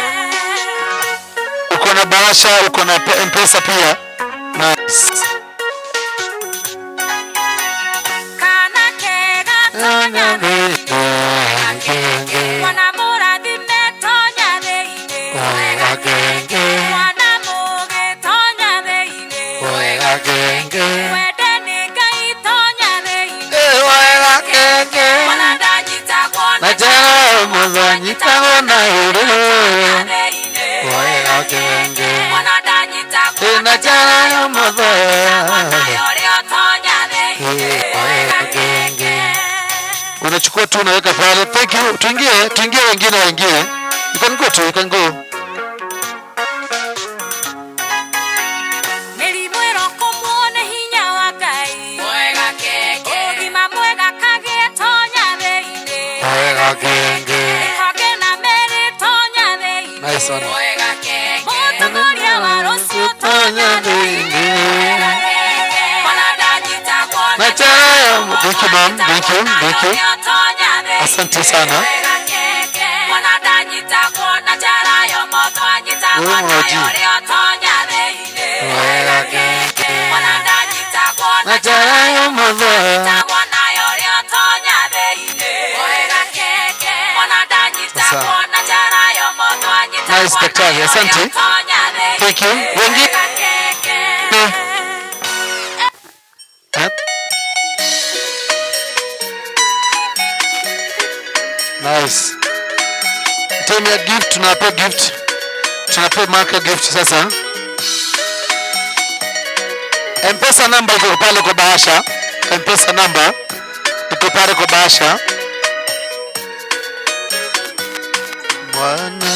Uko na bahasha, uko na M-Pesa pia. Nice. Unachukua tu unaweka pale. Thank you. Tuingie wengine waingie. You can go. Nice one. Thank you, ma'am. Thank you. Asante sana. Wewe mwaji. Najarayo mwadha. Nice daktari, asante. Thank you. Wengi. Nice. Tumia gift, tunape gift. Tunape Malka gift sasa. M-Pesa number iko pale kwa bahasha. M-Pesa number iko pale kwa bahasha. Mwana.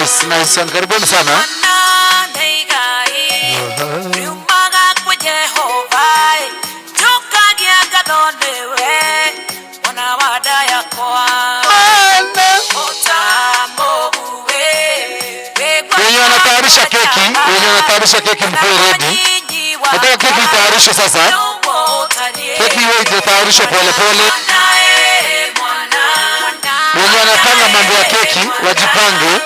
Nice, nice. Karibuni sana. Wenye wanatayarisha keki, mkuu ready. Nataka keki itayarishwe sasa. Keki hiyo itatayarishwa pole pole. Wenye wanapanga mambo ya keki wajipange.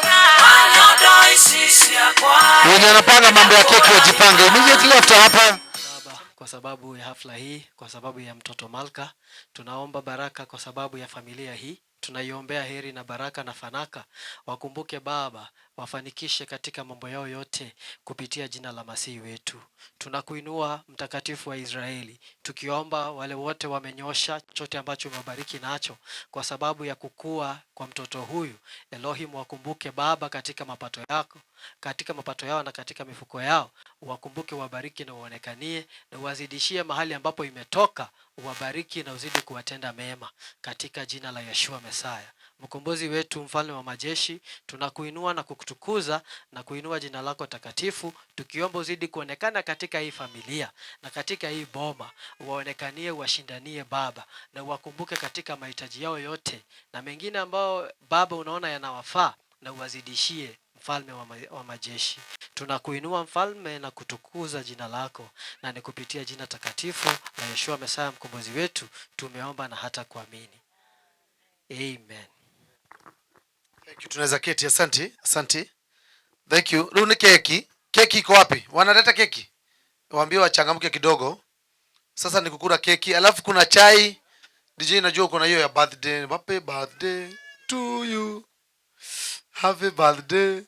Wenye wanapanga mambo ya keki wajipange. Immediately after hapa. Baba, kwa sababu ya hafla hii, kwa sababu ya mtoto Malka, tunaomba baraka kwa sababu ya familia hii. Tunaiombea heri na baraka na fanaka. Wakumbuke Baba, wafanikishe katika mambo yao yote kupitia jina la Masihi wetu. Tunakuinua mtakatifu wa Israeli, tukiomba wale wote wamenyosha chote ambacho umebariki nacho kwa sababu ya kukua kwa mtoto huyu. Elohim, wakumbuke Baba katika mapato yako, katika mapato yao na katika mifuko yao. Wakumbuke, wabariki na uonekanie na uwazidishie mahali ambapo imetoka. Uwabariki na uzidi kuwatenda mema katika jina la Yeshua Mesaya, mkombozi wetu, mfalme wa majeshi. Tunakuinua na kukutukuza na kuinua jina lako takatifu, tukiomba uzidi kuonekana katika hii familia na katika hii boma. Waonekanie, washindanie Baba, na wakumbuke katika mahitaji yao yote na mengine ambao Baba unaona yanawafaa, na uwazidishie mfalme wa majeshi. Tunakuinua mfalme na kutukuza jina lako, na ni kupitia jina takatifu la Yeshua Mesaya mkombozi wetu tumeomba na hata kuamini. Amen. Thank you. Tunaweza keti. Asante. Asante. Thank you. Leo ni keki. Keki iko wapi? Wanaleta keki. Waambie wachangamke kidogo. Sasa ni kukula keki, alafu kuna chai. DJ najua uko na hiyo ya birthday. Happy birthday to you. Happy birthday.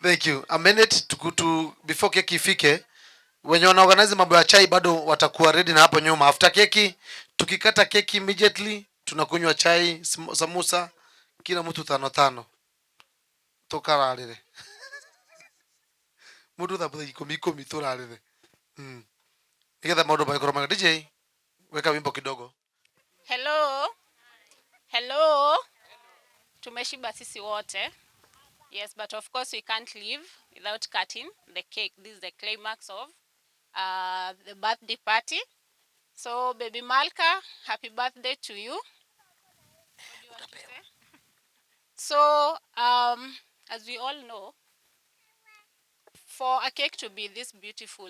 Thank you. A minute before keki ifike. Wenye wana organize mambo ya chai bado watakuwa ready na hapo nyuma. After keki, tukikata keki immediately tunakunywa chai, samusa, kila mtu 5 tokararire. Mtu thabutha 10 turarire. Nigetha maundu maikoro. DJ, weka wimbo kidogo. Hello. Hello. Tumeshiba sisi wote. Yes, but of course we can't leave without cutting the cake. This is the climax of the birthday party. So, baby Malka, happy birthday to you. So, as we all know, for a cake to be this beautiful,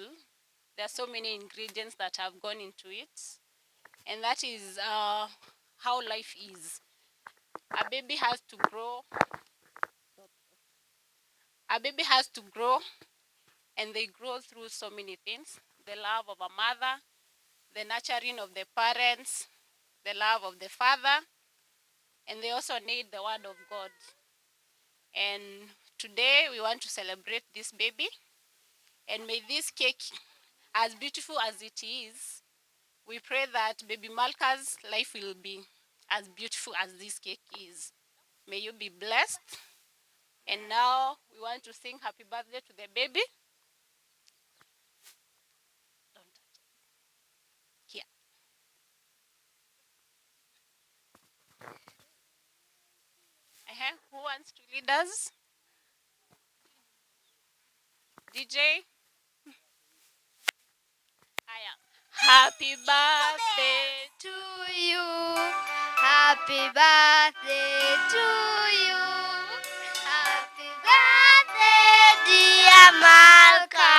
there are so many ingredients that have gone into it. And that is how life is. A baby has to grow. A baby has to grow, and they grow through so many things. The love of a mother, the nurturing of the parents, the love of the father, and they also need the word of God. And today we want to celebrate this baby, and may this cake, as beautiful as it is, we pray that baby Malka's life will be as beautiful as this cake is. May you be blessed. And now we want to sing happy birthday to the baby. Don't touch it. Here. Who wants to lead us? DJ? I am. Happy birthday to you. Happy birthday to you. Happy birthday, dear Malka.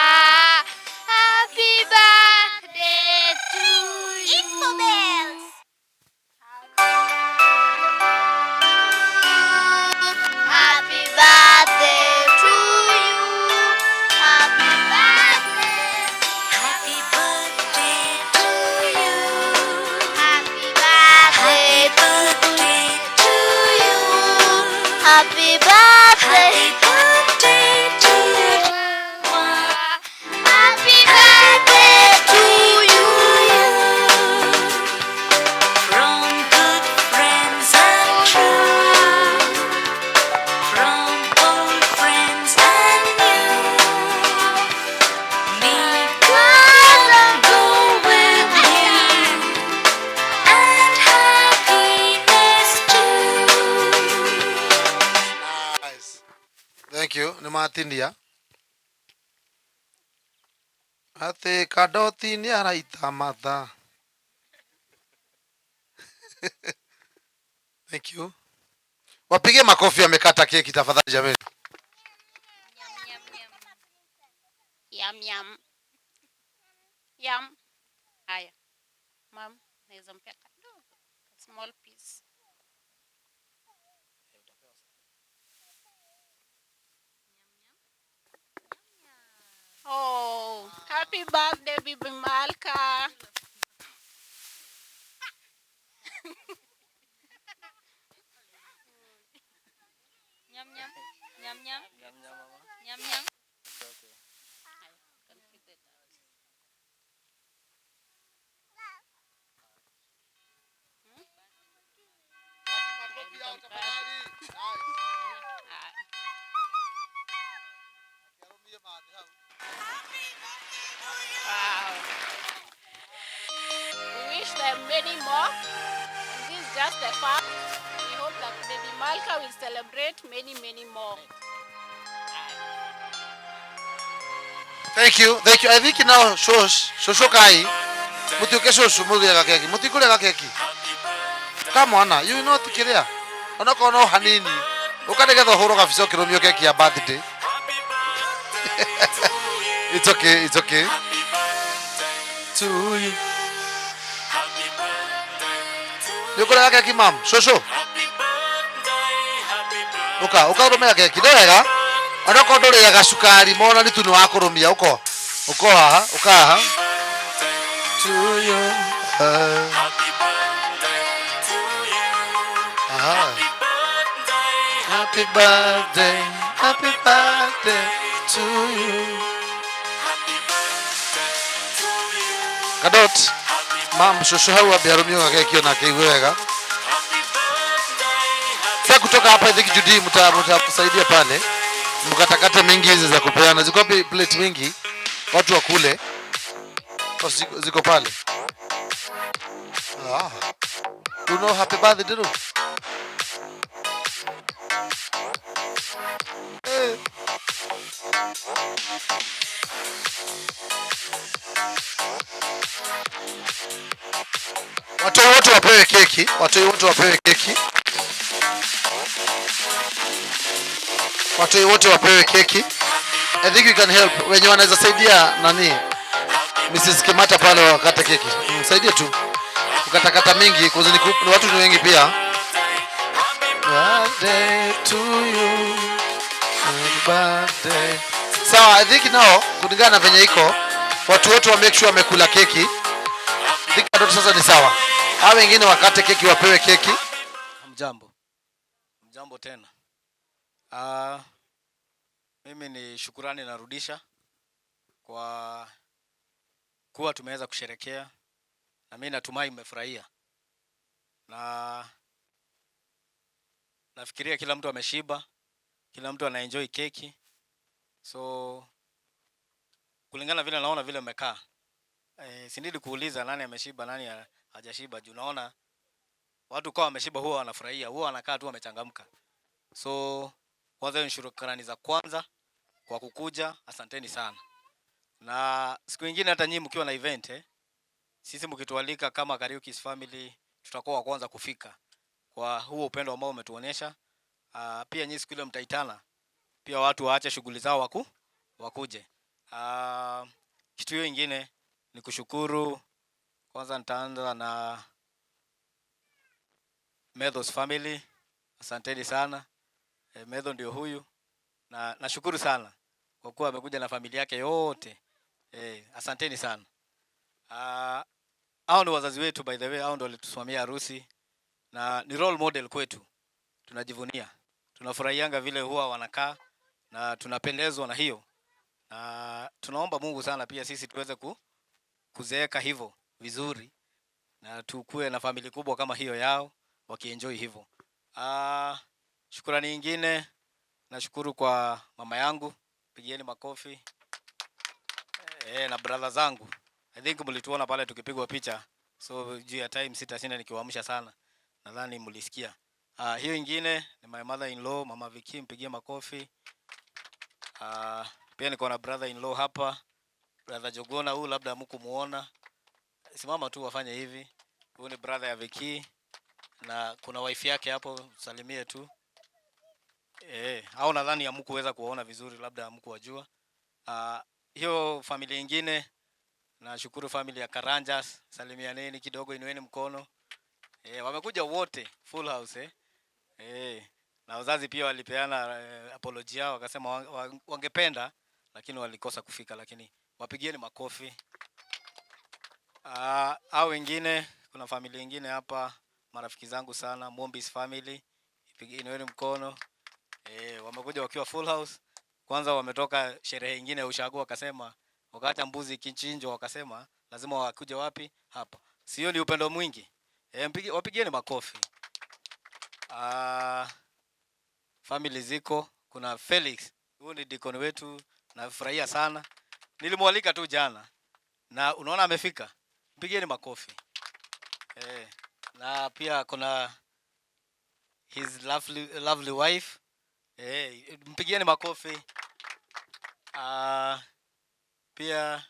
Happy birthday to you. Info bells. Happy birthday to you. Happy birthday. Happy birthday to you. Happy birthday to you. Happy birthday to you. Thank you. Ni matindia. Ate kadoti ni araita matha. Thank you. Wapige makofi amekata keki tafadhali jameni. Yum yum. Yum. Haya. Mom, naweza mpea kadogo. Small piece. Oh, happy birthday, Bibi Malka. Nyam nyam. Nyam nyam. Nyam nyam. Wow. We wish them many more. This is just a fact. We hope that Baby Malka will celebrate many, many more. Thank you. Thank you. I think now shosho kai. Mutiuke shosho mulia keki. Mutikule keki. Come on, you know tukiria. Onako no hanini. Ukadega the horo kafiso kiromio keki ya birthday. It's okay. It's okay. To you. Yukula keki mam. Shosho. Uka romea keki. Ndoega. Onako ndore ya gasukari mona ni tunu wakurumia uko. Uko haha, ukaha. To you. Happy birthday to you. Happy birthday. Happy birthday to you. Kadot. Mam shosho hawa biarumio keki na kiwega. Sasa kutoka hapa hivi Judy mtakusaidia pale. Mkatakate mingi hizi za kupeana. Ziko plate mingi. Watu wakule. Ziko pale. You know happy birthday to hey. Watu wote wapewe keki. Watu wote wapewe keki. Watu wote wapewe keki. I think we can help. Wenye wanaweza saidia nani? Mrs. Kimata pale wakata keki. Msaidie tu. Ukatakata mingi kwa sababu ni watu ni wengi pia. Birthday to you. Happy birthday. Sawa, I think now kulingana na venye iko watu wote wa make sure wamekula keki. I think ndio sasa ni sawa. Hao wengine wakate keki wapewe keki. Mjambo tena. Mimi ni shukurani narudisha kwa kuwa tumeweza kusherekea na mimi natumai mmefurahia. Na nafikiria kila mtu ameshiba, kila mtu anaenjoy keki. So kulingana vile naona vile mmekaa. Sindidi kuuliza nani ameshiba nani hajashiba. Juu naona watu kwa wameshiba huwa wanafurahia, huwa wanakaa tu wamechangamka. So kwanza ni shukrani za kwanza kwa kukuja, asanteni sana. Na siku nyingine hata nyinyi mkiwa na event sisi mkitualika kama Kariuki's family tutakuwa wa kwanza kufika. Kwa huo upendo ambao umetuonyesha. Pia nyinyi siku ile mtaitana. Pia watu waache shughuli zao wakuje. Kitu hiyo kingine ni kushukuru. Kwanza nitaanza na Medhos family. Asanteni sana. Medho ndio huyu. Na nashukuru sana kwa kuwa amekuja na familia yake yote. Asanteni sana. Hao ndio wazazi wetu by the way, hao ndio walitusimamia harusi na ni role model kwetu. Tunajivunia. Tunafurahianga vile huwa wanakaa na tunapendezwa na hiyo. Na tunaomba Mungu sana pia sisi tuweze kuzeeka hivyo vizuri na tukue na familia kubwa kama hiyo yao wakienjoy hivyo. Shukrani nyingine nashukuru kwa mama yangu, pigieni makofi. Na brother zangu. I think mlituona pale tukipigwa picha. So juu ya time sitashinda nikiwaamsha sana. Nadhani mlisikia. Hiyo nyingine ni my mother in law, Mama Vicky, mpigie makofi. Pia niko na brother in law hapa, brother Jogona, huyu labda hamkumuona. Simama tu wafanye hivi. Huyu ni brother ya Viki na kuna wife yake hapo, salimie tu. Hao nadhani hamkuweza kuwaona vizuri, labda hamkuwajua. Hiyo familia nyingine, nashukuru familia ya Karanjas, salimianeni kidogo, inueni mkono. Wamekuja wote full house na wazazi pia walipeana apology yao, wakasema wangependa lakini walikosa kufika, lakini wapigieni makofi. Hao wengine, kuna familia nyingine hapa, marafiki zangu sana, Mombis family, inueni mkono. Wamekuja wakiwa full house. Kwanza wametoka sherehe nyingine ya ushago, wakasema wakaacha mbuzi kichinjo, wakasema lazima wakuje wapi? Hapa. Sio ni upendo mwingi? Wapigieni makofi. Family ziko, kuna Felix, huyu ni deacon wetu, nafurahia sana. Nilimwalika tu jana na unaona amefika. Mpigieni makofi. Na pia kuna his lovely wife. Mpigieni makofi. Pia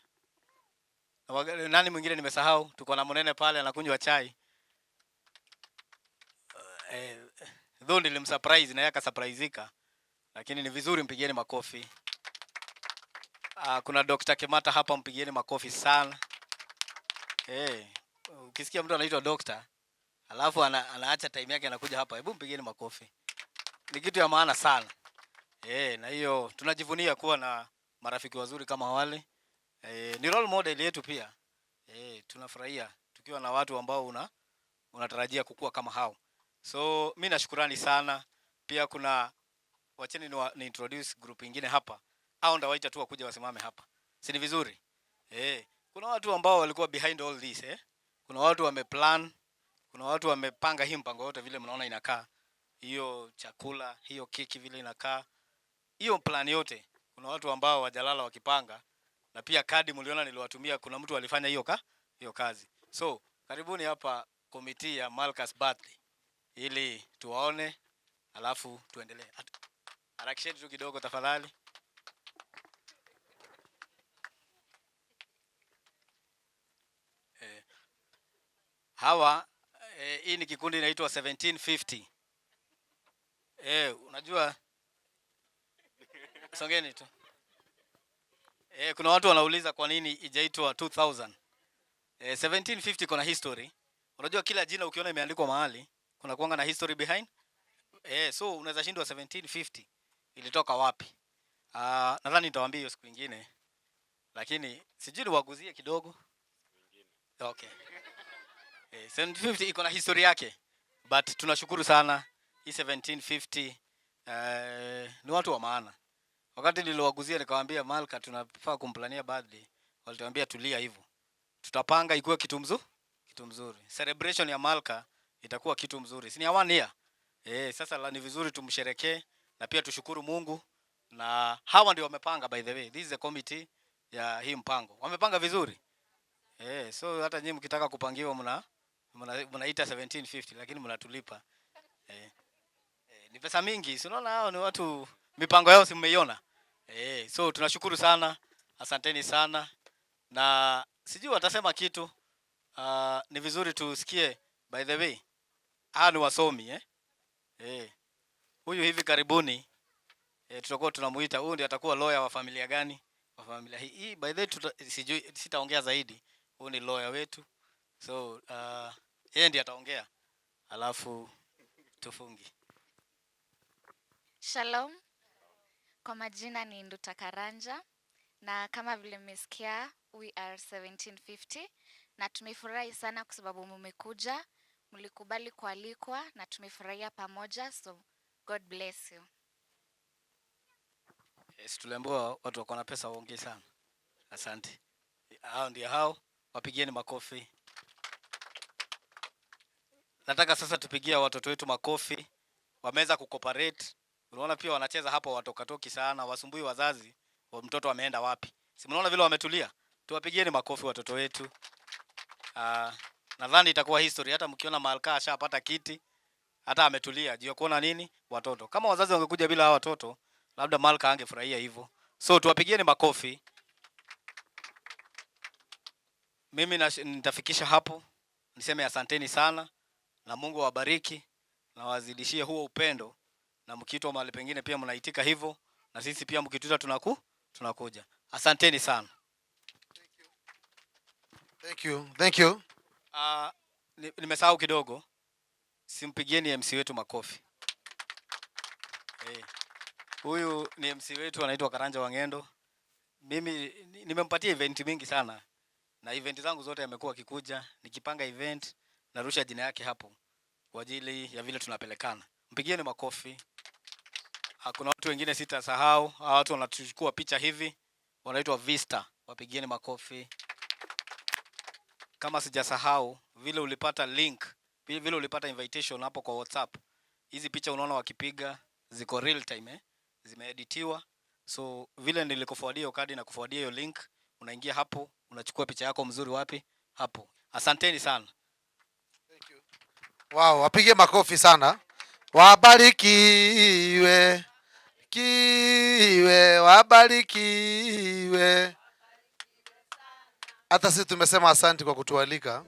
nani mwingine nimesahau? Tuko na Munene pale anakunywa chai. Though nilimsurprise na yeye akasurpriseka, lakini ni vizuri mpigieni makofi. Kuna Dr. Kimata hapa, mpigieni makofi sana. Ukisikia mtu anaitwa doctor alafu anaacha time yake anakuja hapa, hebu mpigieni makofi. Ni kitu ya maana sana. Na hiyo tunajivunia kuwa na marafiki wazuri kama wale. Ni role model yetu pia. Tunafurahia tukiwa na watu ambao unatarajia kukua kama hao. So mimi nashukurani sana. Pia kuna wacheni ni introduce group nyingine hapa. Hao ndio waita tu wakuja wasimame hapa. Si ni vizuri? Kuna watu ambao walikuwa behind all this Kuna watu wameplan, kuna watu wamepanga hii mpango yote vile mnaona inakaa. Hiyo chakula, hiyo keki vile inakaa. Hiyo plan yote. Kuna watu ambao wajalala wakipanga, na pia kadi mliona niliwatumia, kuna mtu alifanya hiyo kazi. So, karibuni hapa committee ya Malka's birthday ili tuwaone alafu tuendelee. Harakisheni tu kidogo tafadhali. Hawa hii ni kikundi inaitwa 1750. Unajua songeni tu. Kuna watu wanauliza kwa nini ijaitwa 2000. 1750 kuna history. Unajua kila jina ukiona imeandikwa mahali kuna kuanga na history behind. So unaweza shindwa 1750 ilitoka wapi. Nadhani nitawaambia hiyo siku nyingine. Lakini sijui waguzie kidogo. Okay. 1750 iko na history yake. But tunashukuru sana hii 1750 ni watu wa maana. Wakati niliwaguzia nikawaambia Malka tunafaa kumplania birthday, walituambia tulia hivyo. Tutapanga ikuwe kitu mzuri. Celebration ya Malka itakuwa kitu mzuri. Si ni 1 year. Sasa ni vizuri tumsherekee na pia tushukuru Mungu, na hawa ndio wamepanga, by the way. This is a committee ya hii mpango. Wamepanga vizuri. So hata nyinyi mkitaka kupangiwa mnaita 1750 lakini mnatulipa. Ni pesa mingi. Si unaona hao ni watu mipango yao si mmeiona. So tunashukuru sana. Asanteni sana. Na sijui watasema kitu. Ni vizuri tusikie, by the way. Hawa ni wasomi huyu hivi karibuni tutakuwa tunamuita, huyu ndiye atakuwa lawyer wa familia gani? Wa familia hii. By the way sijui, sitaongea zaidi. Huyu ni lawyer wetu. So yeye ndiye ataongea. Alafu tufungi. Shalom. Kwa majina ni Nduta Karanja, na kama vile mmesikia we are 1750, na tumefurahi sana kwa sababu mmekuja, mlikubali kualikwa na tumefurahia pamoja, so God bless you. Tuliambiwa watu wako na pesa waongee sana. Asante. Hao ndio hao, wapigieni makofi. Nataka sasa tupigie watoto wetu makofi. Wameweza kucooperate. Unaona pia wanacheza hapo, watokatoki sana, wasumbui wazazi, mtoto ameenda wapi. Si mnaona vile wametulia? Tuwapigieni makofi watoto wetu. Nadhani itakuwa history hata mkiona Malka ashapata kiti, hata ametulia. Jio kuona nini? Watoto. Kama wazazi wangekuja bila hao watoto, labda Malka angefurahia hivyo. So tuwapigieni makofi. Mimi nitafikisha hapo. Niseme asanteni sana na Mungu awabariki na wazidishie huo upendo, na mkiitwa mahali pengine pia mnaitika hivyo, na sisi pia mkituita tunakuja. Asanteni sana. Thank you. Nimesahau kidogo. Simpigieni MC wetu makofi. Huyu ni MC wetu anaitwa Karanja Wangendo. Mimi nimempatia event mingi sana. Na event zangu zote amekuwa akikuja, nikipanga event narusha jina yake hapo kwa ajili ya vile tunapelekana. Mpigieni makofi. Hakuna watu wengine sitasahau, hao watu wanachukua picha hivi, wanaitwa Vista. Wapigieni makofi. Kama sijasahau, vile ulipata link, vile ulipata invitation hapo kwa WhatsApp. Hizi picha unaona wakipiga ziko real time, zimeeditiwa. So vile nilikuforwardia hiyo kadi na kuforwardia hiyo link, unaingia hapo, unachukua picha yako mzuri wapi? Hapo. Asanteni sana. Wow, wapige makofi sana. Wabarikiwe. Wabarikiwe. Hata sisi tumesema asante kwa kutualika.